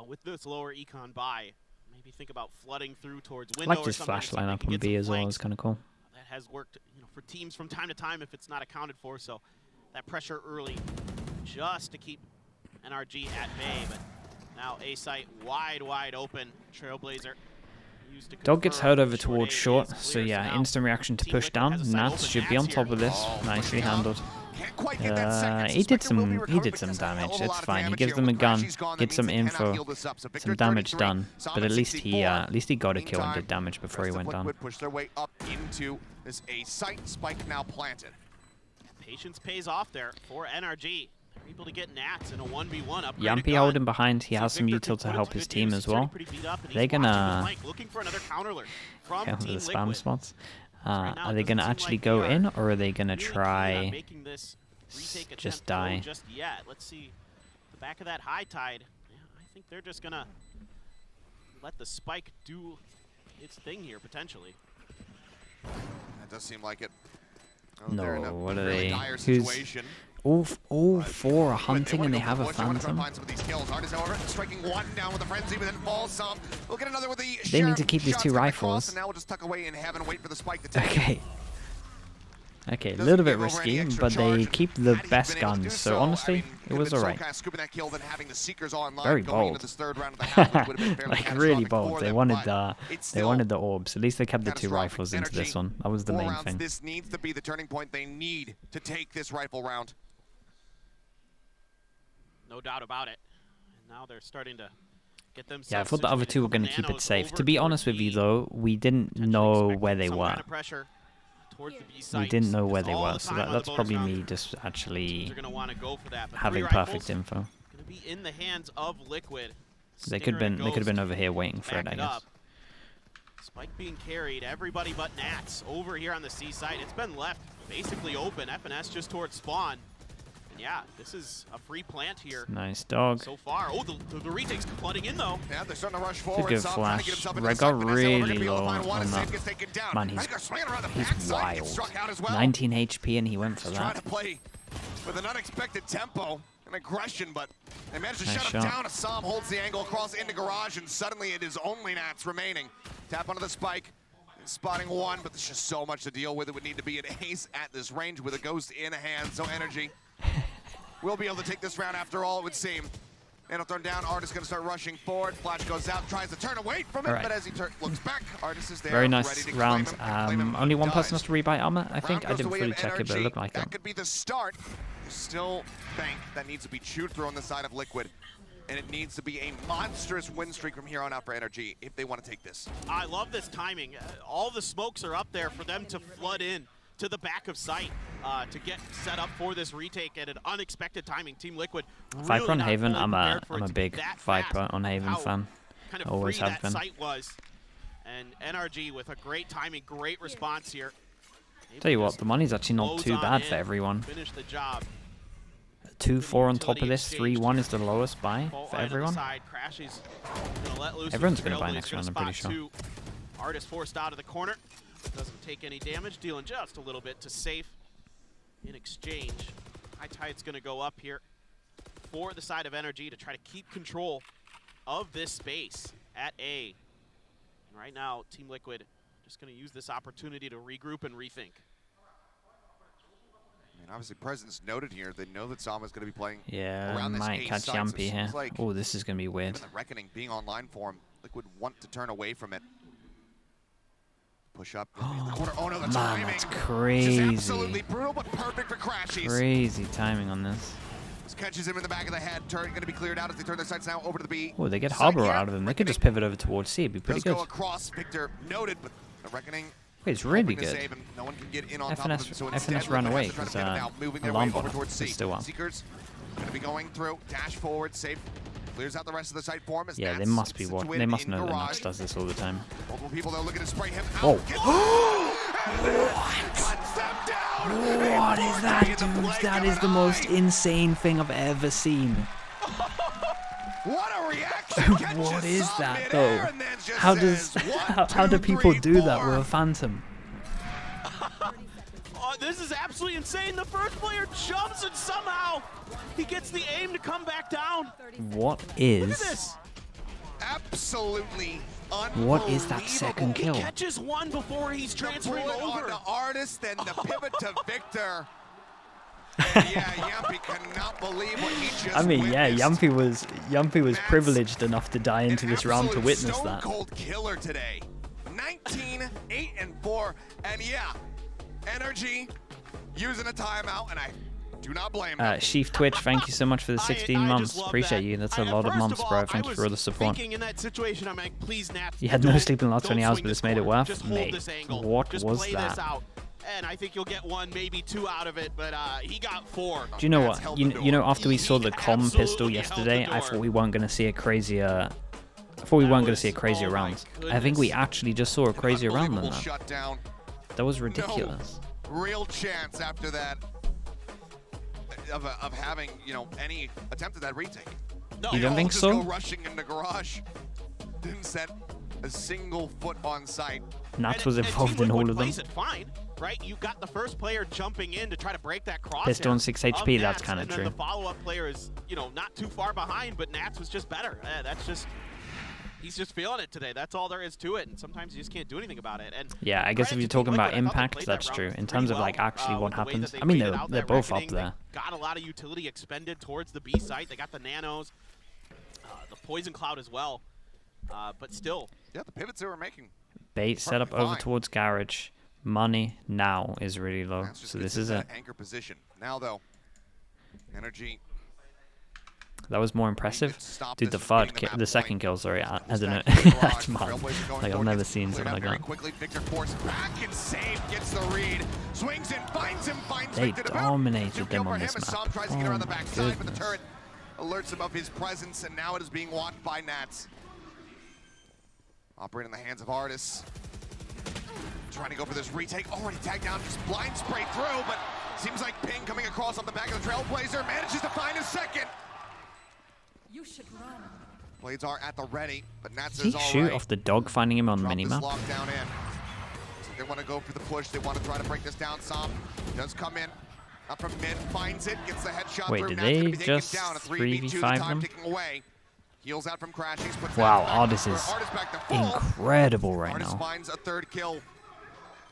with this lower econ buy. Maybe think about flooding through towards window. I like this flash lineup on B as well. It's kind of cool. That has worked, for teams from time to time if it's not accounted for. So that pressure early, just to keep NRG at bay. But now A site wide open. Trailblazer. Dog gets hurt over towards short, so yeah, instant reaction to push down. Nats should be on top of this. Nicely handled. He did some damage. It's fine. He gives them a gun, gets some info, some damage done. But at least he got a kill and did damage before he went down. Push their way up into this A site. Spike now planted. Patience pays off there for NRG. Able to get Nats in a 1v1 up. Yampy holding behind. He has some util to help his team as well. They're gonna careful with the spam spots. Are they gonna actually go in, or are they gonna try just die? Just yet. Let's see the back of that high tide. Yeah, I think they're just gonna let the spike do its thing here potentially. That does seem like it. Oh, no, what are they? Who's all 4 are hunting and they have a phantom. They need to keep these 2 rifles. Okay. Okay, a little bit risky, but they keep the best guns, so honestly, it was alright. Very bold. Like, really bold. They wanted the orbs. At least they kept the 2 rifles into this one. That was the main thing. This needs to be the turning point. They need to take this rifle round. No doubt about it. And now they're starting to get themselves. Yeah, I thought the other two were going to keep it safe. To be honest with you, though, we didn't know where they were. We didn't know where they were, so that's probably me just actually having perfect info. Going to be in the hands of Liquid. They could have been over here waiting for it, I guess. Spike being carried, everybody but Nats over here on the C side. It's been left basically open. FNS just towards spawn. And yeah, this is a free plant here. Nice dog. So far. Oh, the retake's flooding in though. Yeah, they're starting to rush forward. It's a good flash. Red got really low on that. Man, he's wild. 19 HP and he went for that. Trying to play with an unexpected tempo and aggression, but they managed to Nice shut him shot. down. Assam holds the angle across into garage, and suddenly it is only Nats remaining. Tap onto the spike, spotting one, but there's just so much to deal with. It would need to be an ace at this range with a ghost in hand. So NRG will be able to take this round after all, it would seem. Nano thrown down, Artist gonna start rushing forward. Flash goes out, tries to turn away from it, but as he looks back, Artist is there. Very ready nice to round. claim him. Only one Does. person has to rebuy armor, I think. Round I goes didn't the way fully of check it, but it NRG. looked like that it. could be the start. There's still bank that needs to be chewed through on the side of Liquid. And it needs to be a monstrous win streak from here on out for NRG if they want to take this. I love this timing. All the smokes are up there for them to flood in to the back of site to get set up for this retake at an unexpected timing. Team Liquid really Viper on not Haven, fully I'm prepared for it a to be big that Viper fast. on Haven How fan. kind of Always free have that been. site was. And NRG with a great timing, great response here. Tell you what, the money's actually not Blows too on bad in, for everyone. Finish the job. 2-4 on top of Utility this, 3-1 is the lowest buy Bolt for line on the everyone. side, Crashy's gonna let loose. Everyone's going gonna to buy next round, I'm pretty sure. Artist forced out of the corner. Doesn't take any damage, dealing just a little bit to safe. In exchange, High Tide's going to go up here for the side of NRG to try to keep control of this space at A. And right now, Team Liquid just going to use this opportunity to regroup and rethink. I mean, obviously, presence noted here. They know that Zama's going to be playing Yeah, around this might ace catch site, so it Yampy here. seems like Oh, this is going to be weird. given the Reckoning being online for him, Liquid want to turn away from it. Push up in the corner. Oh no, the Man, timing. that's Just crazy. absolutely brutal, but perfect for Crashies. Crazy timing on this. This catches him in the back of the head. Turret going to be cleared out as they turn their sights now over to the B. Oh, they get side Harbor here. out of him. They could just pivot over towards C. It'd be pretty Does good. go across. Victor noted, but the Reckoning Wait, it's really hoping to good. save him. No one can get in on top of him, so instead, FNS ran Liquid away has to try to because pivot now, moving their alarm way over bot towards is C. still on. Seekers going to be going through. Dash forward, safe. Clears out the rest of the site for him. As Yeah, they Nats must be sits what win they must in know that garage. Nats does this all the time. Multiple people though looking to spray him Whoa. out. Cuts them down. What is that, dude? That is the most insane thing I've ever seen. What a reaction! What is Catches that, midair though? and then just How does says, how do 1, 2, people 3, do that 4. with a Phantom? Oh, this is absolutely insane. The first player jumps and somehow he gets the aim to come back down. What Look at is this. Absolutely unbelievable. what is that second He kill? catches one before he's The transferring bullet on over. the Artist, then the pivot to Victor. And yeah, Yampy cannot believe what he just I mean, yeah, witnessed. Yampy was That's privileged enough to die into An this round to absolute witness stone that. cold killer today. 19, 8, and 4, and yeah, NRG using a timeout, and I do not blame him. Sheaf Twitch, thank you so much for the 16 I months. just love Appreciate that. you. That's a lot of First months, all, bro. I Thank you was for all the support. thinking in that situation, I'm like, please, Nats. You had no don't- sleep in the last don't 20 hours, swing but this it's made it corner. worth. Just hold Mate, this angle. what Just was play that? This out. And I think you'll get 1, maybe 2 out of it, but he got 4. Do you know Nats what? held You, the you know, door. after we saw the comm absolutely pistol held the yesterday, I door. thought we weren't going to see a crazier. I thought we That weren't going to was- see a crazier oh my round. I think we goodness. actually just saw a crazier round than Unbelievable that. shutdown. That was ridiculous. No real chance after that of having, you know, any attempt at that retake. No, You don't All think just so? Go rushing in the garage. Didn't set a single foot on site. Nats was And involved Team in all Liquid of them. plays it fine, right? You got the first player jumping in to try to break that cross. Pistol on 6 HP, that's kinda And true. then the follow-up player is, you know, not too far behind, but Nats was just better. That's just, he's just feeling it today. That's all there is to it, and sometimes you just can't do anything about it. And Yeah, I guess if credit you're to Team talking about Liquid, I thought they impact, played that's that true. round In pretty terms of well, like actually what with the way that happens, they I mean waited they're out they're that both up reckoning. there. They got a lot of utility expended towards the B site. They got the nanos, the poison cloud as well, but still. Yeah, the pivots they were making. Bait set up over fine. towards garage. Money now is really low, Nats just so gets this is into it. that anchor position. Now though, NRG That was more impressive. Dude, the second kill, sorry, I don't know. That's mad. Like, I've never seen something like that. They dominated them on this map. Oh my goodness. Alerts him of his presence, and now it is being watched by Nats. Operating in the hands of Artis. Trying to go for this retake. Already tagged down, just blind spray through, but seems like Ping coming across off the back of the Trailblazer manages to find a second. You should run. Blades are at the ready, but Nats Did is he all shoot right. off the dog finding him on the minimap? Lockdown in. So they want to go for the push. They want to try to break this down. Som does come in. Up from mid, finds it, gets the headshot. Wait, through. did Nats gonna they be taking just it down. A 3v5 time them? ticking away. Heals out from Crashies. Puts Wow, that back Artis for is Artis back to full. incredible right Artis now. finds a third kill.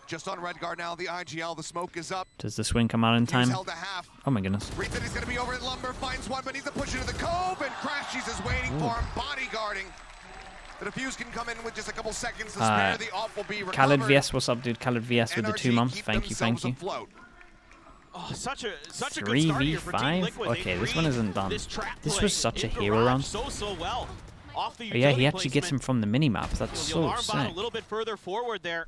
Just on red guard now, the IGL, the smoke is up. Does the swing come out in He's time? held to half. Oh my goodness. Reads he's gonna be over at Lumber, finds one, but needs to push into the cove, and Crashies is waiting for him, bodyguarding. The defuse can come in with just a couple seconds to spare. The off will be recovered. Khaled VS, what's up, dude? Khaled VS with the 2 months. Thank you, thank you. Oh, such a good start here for Team 3v5? Liquid. Okay, this one isn't done. This was such a hero round. round. So well. Off the Oh yeah, he utility actually gets him placement. from the minimap. That's The so alarm bot sick. a little bit further forward there.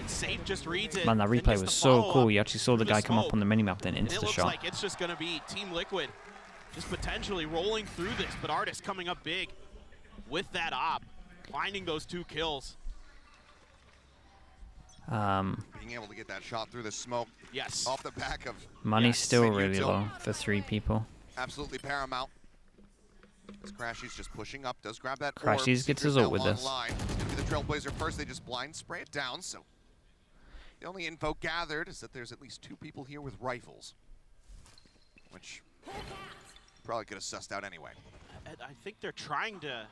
Safe just reads it. Man, that and replay gets was the so cool. follow-up You actually saw the through guy come up smoke. on the minimap, then And into it the looks shot. like it's just going to be Team Liquid just potentially rolling through this, but Artis coming up big with that op, finding those 2 kills. Being able to get that shot through the smoke. Yes. Off the back of Money's still Sin really Util. low for 3 people. Absolutely paramount. As Crashies just pushing up, does grab that Crashies orb. gets Seeker's his ult now with this. online. It's gonna be the Trailblazer first. They just blind spray it down, so the only info gathered is that there's at least 2 people here with rifles, which probably could have sussed out anyway. I think they're trying to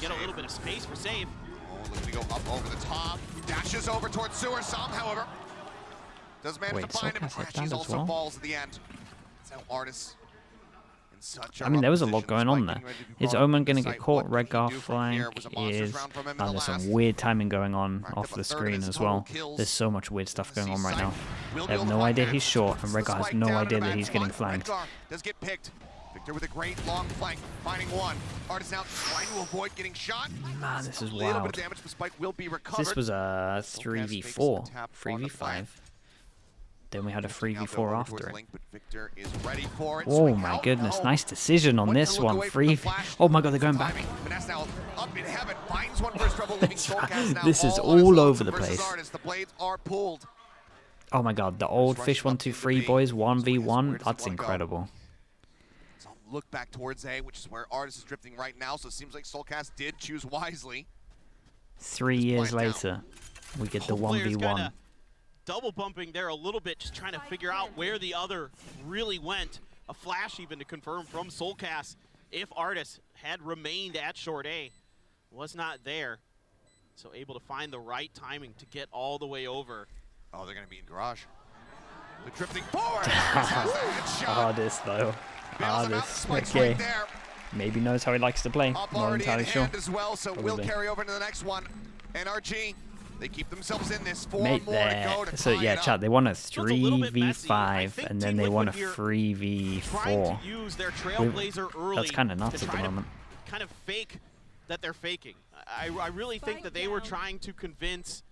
get a little bit of space for save. Oh, looking to go up over the top. Dashes over towards Sewer. Som, however, does manage Wait, to find him. Solcast hit Crashies down as also well? falls at the end. So Artis in such a I mean, there was a rough lot position, going despite on there. getting ready to be Is brought up Omen to going to the get site. caught? What Red can he Garth do from here? flank Was a monstrous is... round from him in the there's some last. weird timing going on Racked off up a the third of screen his as total well. kills. There's so much weird stuff going on right now. Will I be have able to no find idea that. he's short, and Puts Red the Garth has spike no down idea into that he's getting Red flanked. Garth does get picked. Victor with a great long flank, finding one. Artis now trying to avoid getting shot. Man, this is A little bit wild. of damage, but spike will be recovered. This was a Solcast fakes 3v4, the tap on the 3v5. flank. Then we had a Looking out, though, 3v4 over after towards it. Link, but Victor is ready for it. Oh Swing my out, goodness, no. nice decision on Went to this look one. away from the 3 flash. Oh my god, they're going back. Timing. Vanessa now up in heaven, finds one for his trouble, leaving Solcast now This is all on his all own over the versus place. Artis. The blades are pulled. Oh my god, the old Rush Fish up 1 2 into 3 B. boys Where 1v1. does he That's wanna go? incredible. So look back towards A, which is where Artis is drifting right now, so it seems like Solcast did choose wisely. 3 Just years blind later, we get the Both players 1v1. kinda double bumping there a little bit, just trying to figure out where the other really went. A flash even to confirm from Solcast if Artis had remained at short A, was not there. So able to find the right timing to get all the way over. Oh, they're going to be in garage. They're drifting forward. Has the headshot. Hardest though. Bails him out. Hardest. Spike's Okay. right there. Maybe knows how he likes to play. Up Not already in entirely sure. hand as well, so Probably. we'll carry over to the next one. NRG, they keep themselves in this. 4 Mate, more to go to so tie yeah, it chat. up. They won a it's a little bit messy. I 3v5, think and then Team they won a Liquid here 3v4. Trying to use their Trailblazer early. That's kind of nuts to at the try to moment. kind of fake that they're faking. I really think that they were trying to convince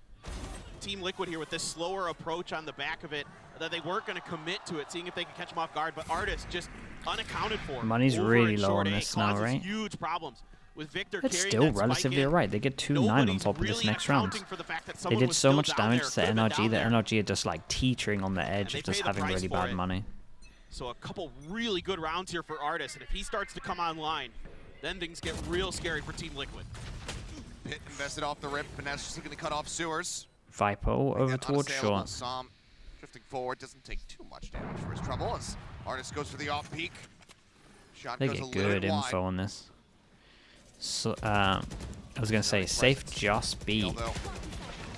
Team Liquid here with this slower approach on the back of it that they weren't going to commit to it, seeing if they could catch them off guard. But Artis just unaccounted for. Money's over really in low short on A, this now, causes right? Huge problems with Victor It's carrying still that spike relatively in. alright. They get 2-9 on Nobody's top of this really next round. accounting for the fact that They someone did was so still much down damage there, to could have been NRG down that there. NRG are just like teetering on the edge they of just pay the having price really for bad it. money. So a couple really good rounds here for Artis, and if he starts to come online, then things get real scary for Team Liquid. Pit invested off the rip. Vanessa just looking to cut off Sewers. Viper over towards Unassailable. short. Som drifting forward, doesn't take too much damage for his trouble as Artis goes for the off peak. Shot They goes a get little good bit wide. info on this. So, I was gonna say safe just be Although,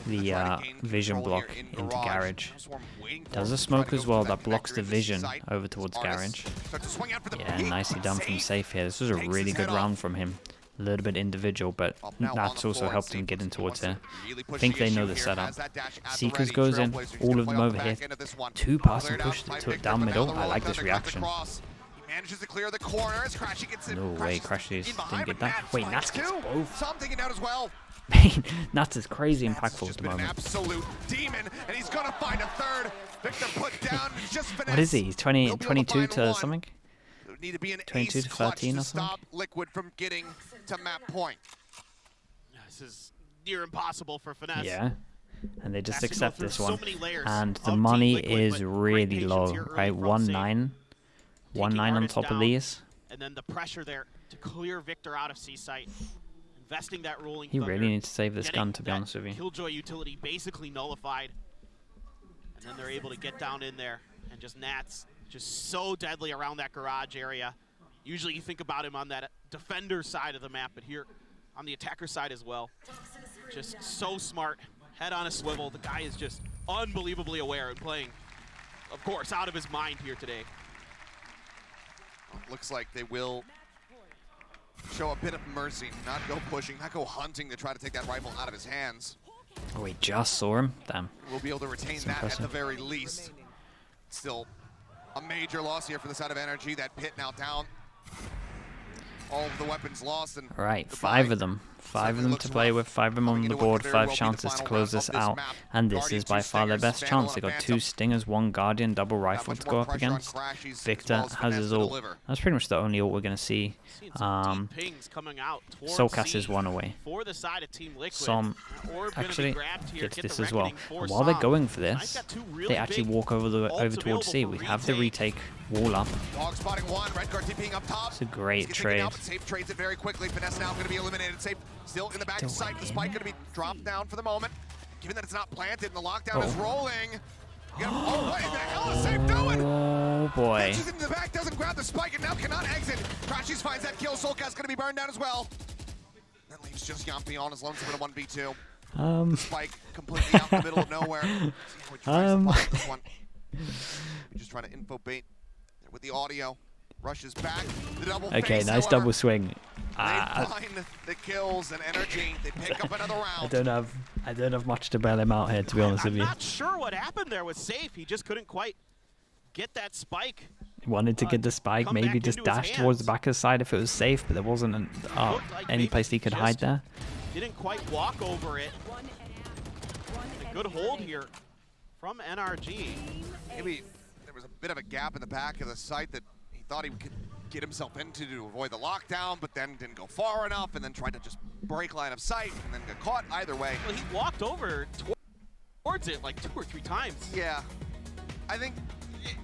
the trying to gain vision control block here in into garage. Swarm waiting for Does him a to try smoke to as go well for that blocks the accurate vision sight. over towards Artis garage. starts to swing out for the Yeah, peak. nicely done from Safe. safe here. This was a Takes really his good head round off. from him. A little bit individual, but Up now on that's the also floor, helped and him get in Seekers towards wants here. to really I push think they issue know the here, setup. has that dash at the Seekers ready. goes in, Trailblazers all gonna of play them off over the here. back end of this one. 2 pass Cleared and out push by to Victor, down but now middle. the I roll like down this to grab the reaction. cross. He Manages to clear the corners. Crashy gets it. No way, Crashes in behind, didn't get but that. Nats Wait, finds Nats gets two. both. So I'm taking out as well. Nats is crazy Nats impactful has at just the been an moment. absolute demon, and he's gonna find a third. Victor put down, just finesse. What is he? He's 20, 22 to something? There would need to be an 22 ace to clutch 13 to or something? stop Liquid from getting to map point. This is near impossible for Finesse. Yeah. And they just Has to go accept through this so one. many layers And the of money Team Liquid, is but great really patience low, here early right? from 1-9. Safe. 1-9 on Artist top of down, these. And then the pressure there to clear Victor out of C-Site. Investing that rolling He thunder, really needs to save this getting gun, to be that honest with you. Killjoy utility basically nullified. And then they're able to get down in there. And just Nats, just so deadly around that garage area. Usually you think about him on that defender side of the map, but here on the attacker side as well. Just so smart, head on a swivel. The guy is just unbelievably aware and playing, of course, out of his mind here today. Looks like they will show a bit of mercy, not go pushing, not go hunting to try to take that rifle out of his hands. Oh, we just saw him. Damn. We'll be able to retain That's that at the impressive. very least. Still a major loss here for the side of NRG. That pit now down. All of the weapons lost. And All right, the 5 buy of them. 5 of certainly them looks to play rough. with, 5 of them Coming on the into what board, could very 5 well be the chances to final close round this of this out. map. And this Guardian, is by two far their stingers, best Vandal, chance. They and a got 2 Phantom. Stingers, 1 Guardian, double rifle much to more go up pressure on against. Crashies as Victor well as has Finesse his to ult. deliver. That's pretty much the only ult we're going to see. Seeing some deep pings coming out towards Soulcast C is 1 away. for the side of Team Liquid. Som Orb gonna be actually grabbed here, gets get this the as well. reckoning for And while they're Som. going for Knight's this, got two really they actually big walk over ults towards available C. for We have the retake wall up. Dog spotting one, Red Guard TPing up top. It's a great He's trade. Out, but Safe trades it very quickly. Finesse now going to be eliminated. Safe still in the back Still of sight. The in. spike going to be dropped down for the moment. Given that it's not planted and the lockdown is rolling. Oh, what the hell is Safe doing? Oh boy. Pitches into the back, doesn't grab the spike, and now cannot exit. Crashies finds that kill. Soulcast going to be burned down as well. That leaves just Yampi on his lonesome in a 1v2. Spike completely out in the middle of nowhere. See how he tries to find this one. We're just trying to info bait with the audio. Rushes back. The double Okay, face, nice however, double swing. They find the kills and NRG. They pick up another round. I don't have much to bail him out here, to be honest with I'm you. not sure what happened there with Safe. He just couldn't quite get that spike. He wanted to get the spike, come maybe back just into his dash towards the hands. back of the side if it was safe, but there wasn't Looked like any maybe place he could hide just there. Didn't quite walk over it. A good hold here from NRG. Maybe there was a bit of a gap in the back of the site that he thought he could get himself into to avoid the lockdown, but then didn't go far enough and then tried to just break line of sight and then got caught either way. Well, he walked over towards it like 2 or 3 times. Yeah, I think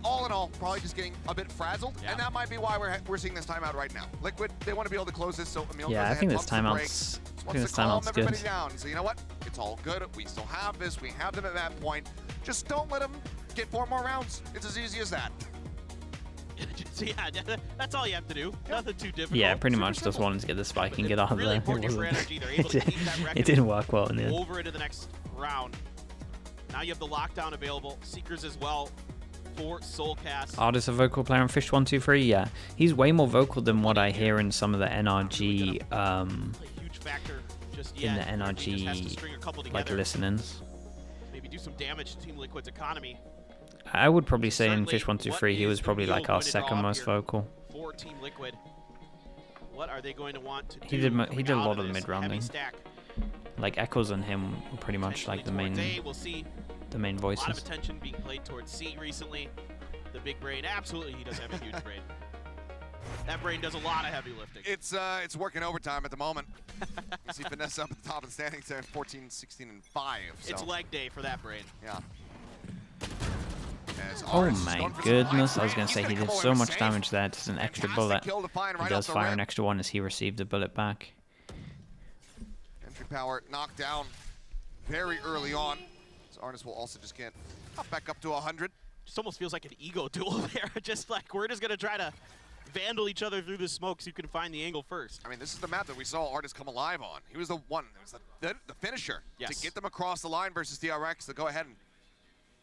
all in all, probably just getting a bit frazzled, Yeah. and that might be why we're seeing this timeout right now. Liquid, they want to be able to close this, so Emil Yeah, goes I ahead, think this pumps the brakes, wants to calm timeout's everybody good. down. So you know what? It's all good. We still have this. We have them at that point. Just don't let them get 4 more rounds. It's as easy as that. So yeah, that's all you have to do. Nothing too difficult. Yeah, pretty Super much just simple. wanted to get the spike and But get out of really there. important for NRG. They're able to keep that It reckoning didn't work well in the end. over into the next round. Now you have the lockdown available. Seekers as well for Soulcast. Artist a vocal player in Fish 123, yeah. He's way more vocal than what I hear in some of the NRG A huge factor just in yet. the He just has to string a NRG couple like together. listenings. Maybe do some damage to Team Liquid's economy. I would probably say in Certainly, Fish 123 he what was is the probably wheel like our going to draw second up most here vocal. For Team Liquid, what are they going to want to do? He did coming a out lot of the this mid-rounding. heavy stack? Like Echoes and him were pretty much like the Potentially main towards A, we'll see the main a lot of voices. attention being played towards C recently. The big brain, absolutely, he does have a huge brain. That brain does a lot of heavy lifting. It's working overtime at the moment. You see Finesse up at the top of the standings there, 14, 16, and 5. So. It's leg day for that brain. Yeah. As Oh Artis is my going for some goodness, light I was going he's to say he come did away so with much safe. damage there, just an extra Fantastic bullet. kill to find right He does off the fire rip. an extra one as he received a bullet back. Entry power knocked down very early on. So Artis will also just get up back up to 100. Just almost feels like an ego duel there. Just like we're just going to try to vandal each other through the smoke so you can find the angle first. I mean, this is the map that we saw Artis come alive on. He was the one, it was the finisher Yes. to get them across the line versus DRX to go ahead and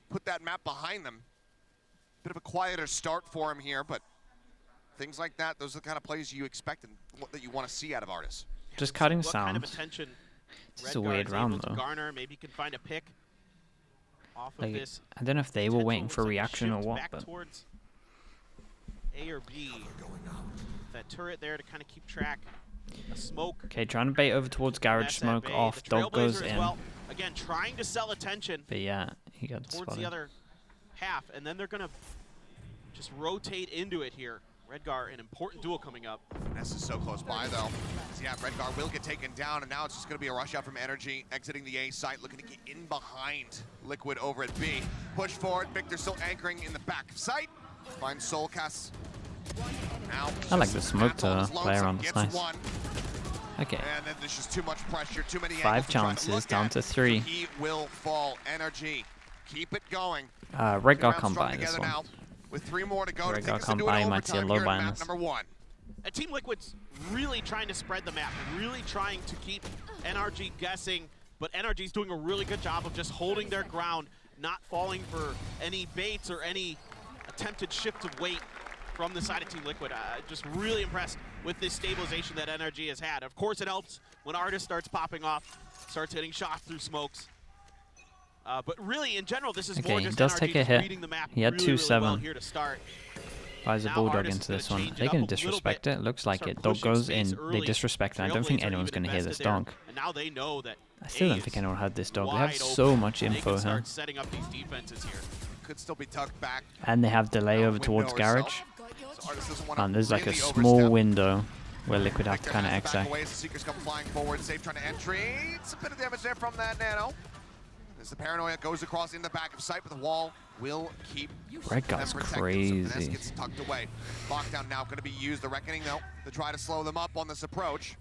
put that map behind them. Bit of a quieter start for him here, but things like that, those are the kind of plays you expect and that you want to see out of Artis. Just cutting What kind of sounds. attention It's a Red weird Guard's round able to though. garner. Maybe he can find a pick off of Like, this. I don't know if they were Potential waiting for looks like a reaction or shift what, back but towards A or B. That turret there to kind of keep track. A smoke. Okay, trying to bait over towards garage, smoke off, dog goes in. Well. Again, trying to sell attention. But yeah, he got towards spotted. the other half, and then they're gonna just rotate into it here. Redgar, an important duel coming up. Ness is so close by though. So yeah, Redgar will get taken down, and now it's just gonna be a rush out from NRG, exiting the A site, looking to get in behind Liquid over at B. Push forward, Victor still anchoring in the back of sight. Finds Soulcast. Now, I like the smoke to play around, it's nice. Okay. And then there's just too much pressure, too many 5 chances, down to 3. He will fall. NRG, keep it going. Redgar can't buy this one. Now, with 3 more to go, Redgar can't buy, might see a low buy on this. Number 1. And Team Liquid's really trying to spread the map, really trying to keep NRG guessing, but NRG's doing a really good job of just holding their ground, not falling for any baits or any attempted shift of weight from the side of Team Liquid. Just really impressed with this stabilization that NRG has had. Of course, it helps when Artist starts popping off, starts hitting shots through smokes. But really, in general, this is more he just does NRG take a hit. reading the map He had really, 2-7. really well here to start. Buys a Now Bulldog Artist into is this gonna one. change They're it going up to a little disrespect bit, it. Looks like start it. Dog pushing goes space in. They early. disrespect it. I don't think Trailblazer anyone's even going to hear invested this there, dog. and now they know that I still don't A think is anyone had this dog. They wide have so open. much They can info here. start setting up these defenses here. Could still be tucked back. And they have delay over towards garage. So Artist doesn't wanna And there's like a really small overstep. window where Liquid have to Victor kind of has to back exec. away as the Seekers come flying forward. Safe trying to entry. It's a bit of damage there from that Nano. As the Paranoia goes across in the back of sight, but the wall will keep Redgar's them protected. So crazy. Finesse gets tucked away. Lockdown now going to be used. The Reckoning, though, to try to slow them up on this approach.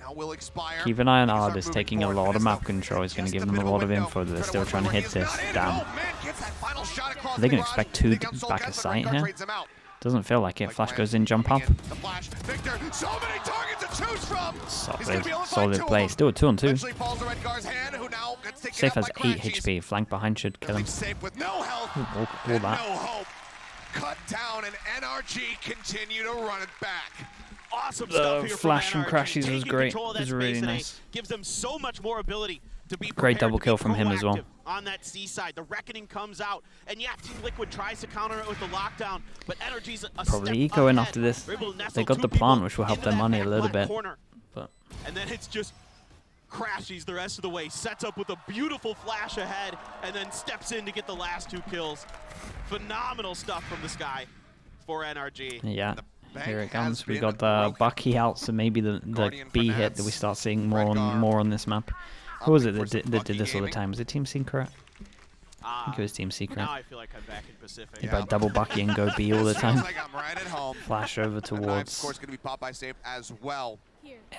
Now will expire. Keep an eye on They can start Artist moving taking a forward. lot of Finesse, map though, control. He's going to just give a them a bit of lot of window. info. They're Trying still work trying to where he hit is this. not in. Damn. Oh, man, gets that final shot across Are they the going to garage. expect 2 They got Soul back Cast, of but sight Redgar here? trades him out. Doesn't feel like it. Like Flash Grant goes in, jump up. coming in. The flash. Victor, so many targets to choose from. He's gonna Solid, be able to find solid 2 of play. them. Still 2 on 2. Eventually falls to Redgar's hand, who now gets taken Safe out has by 8 Crashies. HP. Flank behind should kill him. Leaves Safe with no health All and that. no hope. Cut down, and NRG continue to run it back. Awesome The stuff here flash from from NRG. Crashies was Taking great. control of It that was really space, and nice. it gives them so much more ability to be Great prepared, double to kill be from him as well. proactive on that C side. The Reckoning comes out, and yeah, Team Liquid tries to counter it with the lockdown, but NRG's a Probably step eco in ahead. after this. They're able to nestle They got 2 the people plant, which will help into their that money a back little left bit. corner. But And then it's just Crashies the rest of the way, sets up with a beautiful flash ahead, and then steps in to get the last 2 kills. Phenomenal stuff from this guy for NRG. yeah, bank here it has comes. We been got the broken. Bucky out, so maybe the Guardian B for hit that we Nats. start seeing Redgar more on this map. Who was it opting that for did, some that did Bucky this all the gaming. time? Was it Team Secret? I think it was Team Now Secret. I feel like I'm back in Pacific. You better double Bucky and go B all the time. Sounds like I'm right at home. Flash over That knife, of towards course, going to be popped by Safe as well.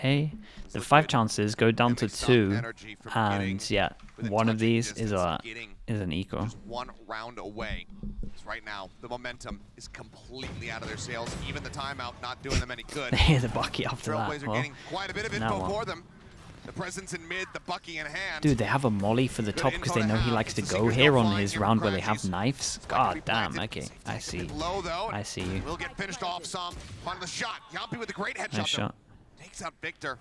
A. The 5 chances go down And to they stop 2, NRG from getting and yeah, within one of touching these is distance, getting an eco. just 1 round away. Because right now, the momentum is completely out of their sails. Even the timeout not doing them any good. They hear the Bucky after that. Trailblazer Well, getting quite a bit of now info what? for them. The presence in mid, the Bucky in hand. dude, they have a molly for the Good top because info they to know he have. likes to It's the go secret here no on flying his here round from where they have Crashies. knives. It's not gonna be God damn, planted. okay, Safe I takes it see. low, though. I see you. Will get finished off some. Find the shot. Yampi with a great headshot. Nice shot. Takes out Victor.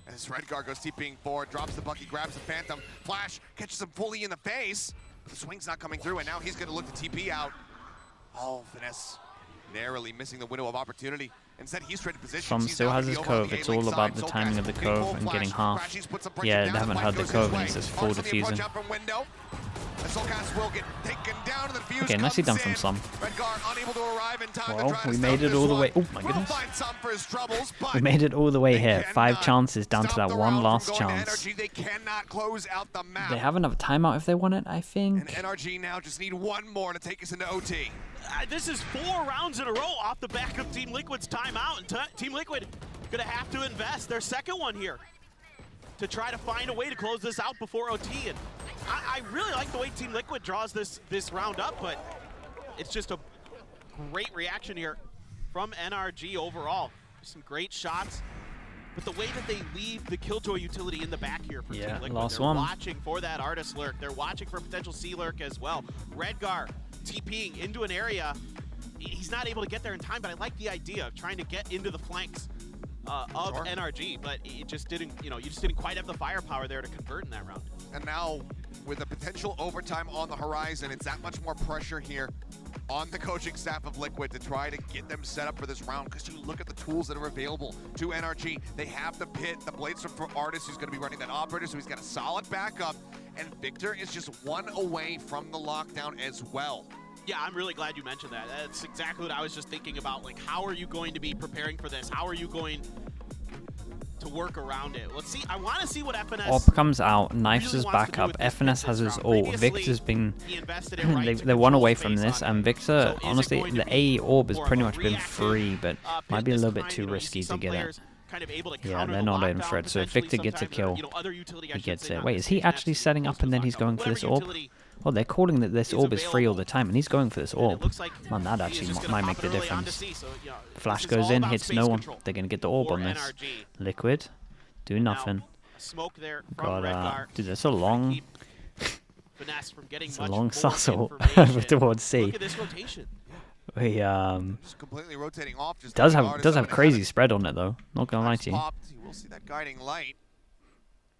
As Redgar goes TPing forward, drops the Bucky, grabs the Phantom. Flash catches him fully in the face. But the swing's not coming through, and now he's going to look to TP out. Oh, Finesse narrowly missing the window of opportunity. Instead, he's traded positions. Some He's still now has gonna his be over on cove. the It's A-Link all about side. the Soulcast timing of the getting full cove and flash. getting half. Crashies puts some pressure Yeah, down, they haven't the heard the flank cove, goes and his it's way. just full Arts on the approach diffusing. out from window. And Soulcast will get taken down, and the defuse Okay, nicely comes done from in. Some. Redgar unable to arrive in time Well, to try to we stop made it this all the one. way. Oh my Will goodness. find Some for his troubles, but We made it all the way they here. 5 cannot chances down to stop that the one round last from going to chance. NRG. They cannot close out the map. They have another timeout if they want it, I And think. NRG now just need 1 more to take us into OT. This is 4 rounds in a row off the back of Team Liquid's timeout, and Team Liquid gonna have to invest their second one here to try to find a way to close this out before OT. And I really like the way Team Liquid draws this round up, but it's just a great reaction here from NRG overall. Some great shots, but the way that they leave the Killjoy utility in the back here for Yeah, Team Liquid, last they're one. watching for that Artist lurk. They're watching for potential C lurk as well. Redgar TPing into an area. He's not able to get there in time, but I like the idea of trying to get into the flanks of Sure. NRG, but it just didn't, you just didn't quite have the firepower there to convert in that round. And now, with a potential overtime on the horizon, it's that much more pressure here on the coaching staff of Liquid to try to get them set up for this round, because you look at the tools that are available to NRG. They have the pit, the blades from Artis, who's going to be running that operator, so he's got a solid backup, and Victor is just one away from the lockdown as well. Yeah, I'm really glad you mentioned that. That's exactly what I was just thinking about. Like, how are you going to be preparing for this? How are you going to work around it? Let's see. I want to see what FNS Orb comes out, knifes his back up, FNS has his ult, Victor's been... they won away from this, and Victor, honestly, the A orb has pretty much been free, but might be a little bit too risky to get it. Yeah, they're not aiming for it, so if Victor gets a kill, he gets it. Wait, is he actually setting up and then he's going for this orb? Oh, they're calling that this orb is free all the time, and he's going for this orb. Man, that actually might make the difference. Flash goes in, hits no one. They're going to get the orb on this. Liquid, do nothing. God, dude, that's a long... it's a long sassle over towards C. He just completely rotating off, just does have crazy spread on it though. Not gonna lie to you. We'll see that guiding light.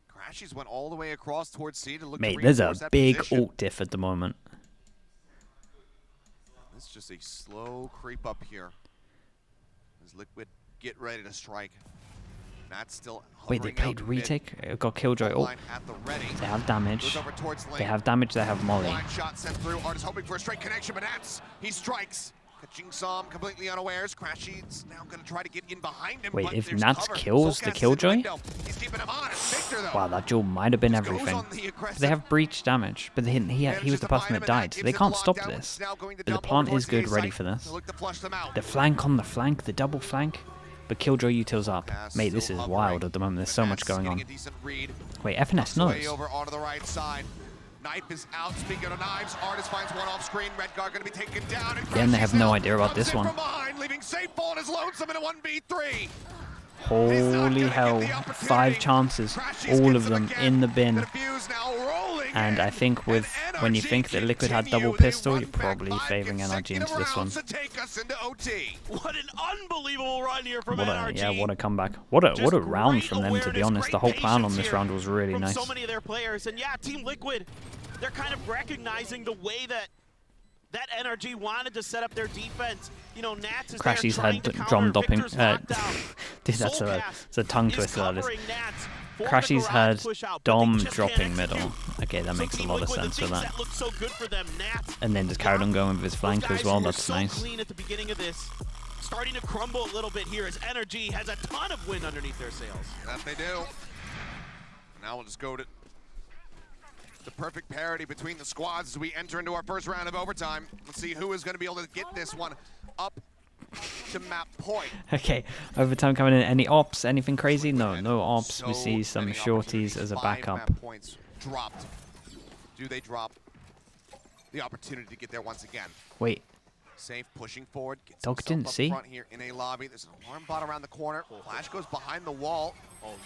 Crashies went all the way across towards C to look. Mate, there's a big ult diff at the moment. It's just a slow creep up here as Liquid get ready to strike. That's still. Wait, they played retake. It got Killjoy ult. They have damage. They have damage. They have Molly. Shot sent through. Artis hoping for a straight connection, but Nats, he strikes. Catching Som completely unawares. Crashy's now going to try to get in behind him. Wait, if Nats kills the Killjoy? Wow, that duel might have been everything. But they have breach damage, but he was the person that died, so they can't stop this. But the plant is good, ready for this. The flank on the flank, the double flank. But Killjoy utils up. Mate, this is wild at the moment. There's so much going on. Wait, FNS knows. Knife is out. Speaking of knives, Artis finds one off screen. Redguard going to be taken down. Again, they have no idea about this one. Leaving safe ball and is lonesome in a 1v3. Holy hell. 5 chances. All of them in the bin. And I think with when you think that Liquid had double pistol, you're probably favoring NRG into this one. What an unbelievable run here from NRG. Yeah, what a comeback. What a round from them, to be honest. The whole plan on this round was really nice. So many of their players, and yeah, Team Liquid, they're kind of recognizing the way that NRG wanted to set up their defense. You know, Nats is Crashy's had drum dopping. Dude, that's a tongue twister, that is. Crashy's had Dom dropping middle. Okay, that makes a lot of sense for that. And then just carried on going with his flank as well. That's nice. Starting to crumble a little bit here as NRG has a ton of wind underneath their sails. That they do. Now we'll just go to the perfect parity between the squads as we enter into our first round of overtime. Let's see who is going to be able to get this one up to map point. Okay, overtime coming in. Any ops? Anything crazy? No, no ops. We see some shorties as a backup. Points dropped. Do they drop the opportunity to get there once again? Wait. Safe pushing forward. Dog didn't see. Front here in a lobby. There's an alarm bot around the corner. Flash goes behind the wall.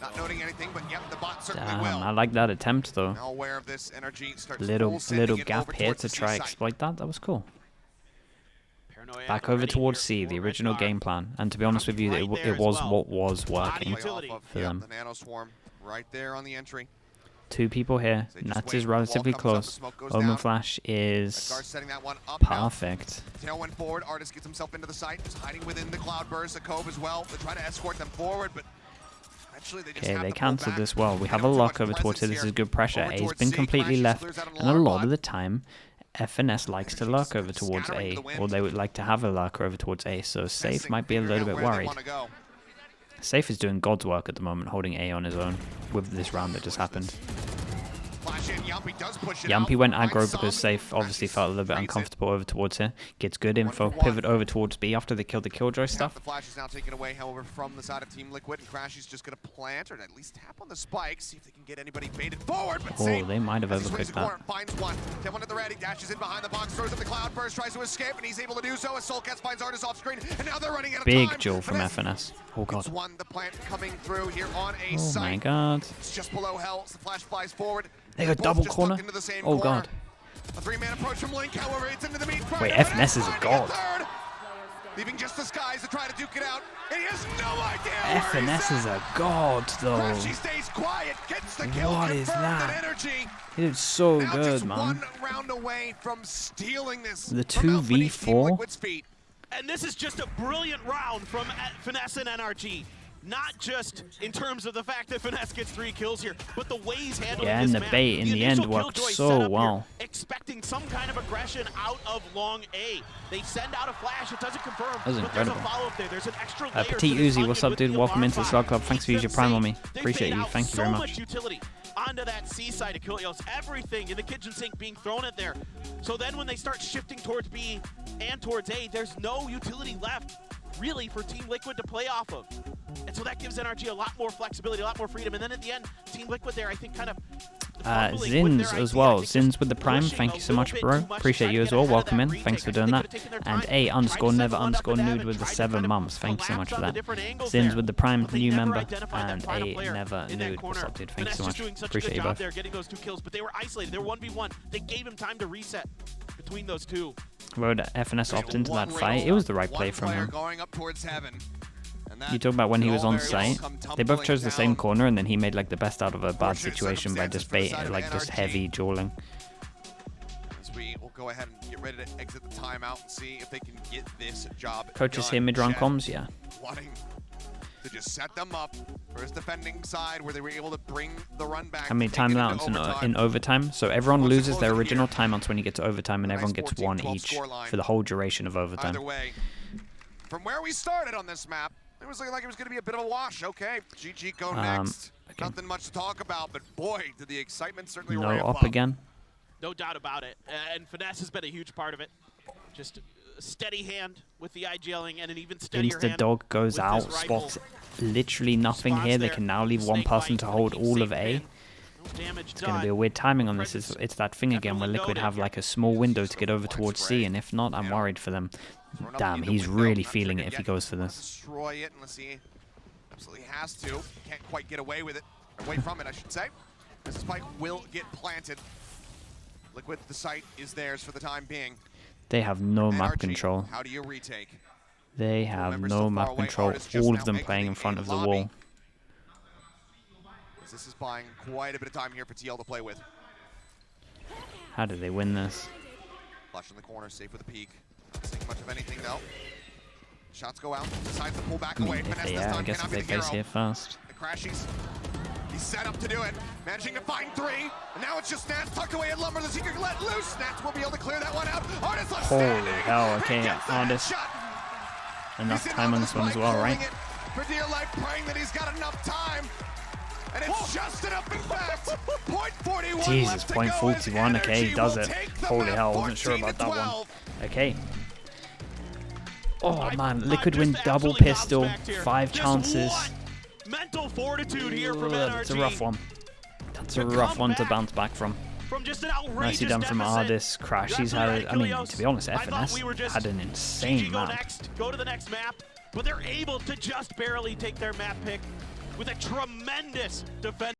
Not noting anything, but yep, the bot certainly will. I like that attempt though. Now aware of this, NRG starts little gap here to try exploit that. That was cool. Back over towards C, the original game plan. And to be honest with you, it was what was working for them. The nano swarm right there on the entry. 2 people here. Nats is relatively close. Omen Flash is perfect. Tailwind forward. Artis gets himself into the site, just hiding within the cloud burst. The Cove as well. They try to escort them forward, but eventually they just have they to cancelled this well. We have a lock over towards it. This is good pressure. A's been completely left, and a lot of the time, FNS likes to lurk over towards A, or they would like to have a lurker over towards A, so Safe might be a little bit worried. Safe is doing God's work at the moment, holding A on his own with this round that just happened. Yampy went aggro because Safe obviously felt a little bit uncomfortable over towards here. Gets good info, pivot over towards B after they killed the Killjoy stuff. The flash is now taken away, however, from the side of Team Liquid, and Crashy's just going to plant or at least tap on the spike, see if they can get anybody baited forward. But oh, they might have overcooked that. Finds one, at the ready, dashes in behind the box, throws up the cloud burst, tries to escape, and he's able to do so as Soulcast finds Artis off screen, and now they're running out of time. Big duel from FNS. Oh god. One, the plant coming through here on a site. Oh my god. It's just below hell, so the flash flies forward. They got double corner. Oh god. A 3-man approach from Link, however, it's into the meat. Wait, FNS is a god. leaving just the skies to try to duke it out. And he has no idea where FNS he's is at. a god, though. Crashy stays quiet, gets the kill. What is confirmed that? at NRG. He did so Now good, just man. one round away from stealing this. The from out beneath Team 2v4. Liquid's feet. And this is just a brilliant round from Finesse and NRG. Not just in terms of the fact that Finesse gets 3 kills here, but the way he's handling Yeah, this and the map. bait in the end initial worked Killjoy so setup well. here, expecting some kind of aggression out of long A. They send out a flash, it doesn't confirm, That was but there's a incredible. follow-up there. There's an extra layer Petite to this Uzi, what's onion up, with dude? the Welcome alarm into the bot. Slug Club. Thanks for using your Prime on me. They Appreciate fade you. out Thank you so very much much. utility onto that C side of Kilios. Everything in the kitchen sink being thrown at there. So then when they start shifting towards B and towards A, there's no utility left really for Team Liquid to play off of. And so that gives NRG a lot more flexibility, a lot more freedom. And then at the end, Team Liquid there, I think, kind of Zins as well. Zins with the Prime. Thank you so much, bro. Appreciate you as well. Welcome in. Thanks for doing that. And A_never_nude with the 7 months. Thanks so much for that. Zins with the Prime, new member. And A never nude. What's up, dude? Thanks so much. Appreciate you both. They're getting those 2 kills, but they were isolated. They were 1v1. They gave him time to reset between those 2. Rode FNS opt into that fight. It was the right play from him. Going up towards heaven. You talk about when he was on site. They both chose the same corner, and then he made like the best out of a bad situation by just just heavy dueling. As we will go ahead and get ready to exit the timeout and see if they can get this job Coaches done. here mid-round Jet comms, yeah. wanting to just set them up for his defending side where they were able to bring the run back. How many timeouts in overtime? So everyone loses their original timeouts when you get to overtime, and everyone gets 1 each for the whole duration of overtime. Either way, from where we started on this map, it was looking like it was going to be a bit of a wash. Okay, GG go next. Okay. Nothing much to talk about, but boy, did the excitement certainly No ramp up again. No doubt about it. And Finesse has been a huge part of it. Just a steady hand with the IGLing and an even steadier Insta hand dog goes with out, this rifle. spots literally nothing Spots here. They there. can now leave one Snake person bite, to hold keeps all of safe A. in. No damage It's going to be a done. weird timing on this. It's that thing again where Liquid have like a small window to get over towards C, and if not, I'm worried for them. Damn, he's really feeling it if he goes for this. Destroy it unless he absolutely has to. Can't quite get away with it. Away from it, I should say. This spike will get planted. Liquid, the site is theirs for the time being. They have no map NRG, control. How do you retake? They have Members no still map far away. control. Artists just All now of them playing in exiting front a of the lobby. wall. This is buying quite a bit of time here for TL to play with. How do they win this? Flush in the corner, safe with a peek. Not seeing much of anything though. Shots go out. Decides to pull back away. Finesse this Yeah, I time guess cannot if be they the face hero. here first. The Crashies. He's set up to do it. Managing to find 3. And now it's just Snats tucked away at Lumber. The Seeker let loose. Snats will be able to clear that one out. Artist left Holy standing. hell, He okay, gets the Artist. headshot. Enough He's in time on this one as well, right? For dear life, praying that he's got enough time. And it's just enough, in fact. .41 Jesus, left to go as .41. Okay, he NRG does will it. take the Holy map, hell, I wasn't sure 14 about to that one. 12. Okay. Oh man, Liquid Just win double absolutely pistol, gobsmacked here. 5 Just chances. one mental fortitude here from NRG. That's a rough one. That's a rough one to bounce back from. From just an outrageous Nicely done from deficit. Ardis. Crash, You're he's had, absolutely I mean, right, to be honest, Kilios. I thought FNS we were just had an insane GG go map. next, go to the next map, but they're able to just barely take their map pick with a tremendous defense.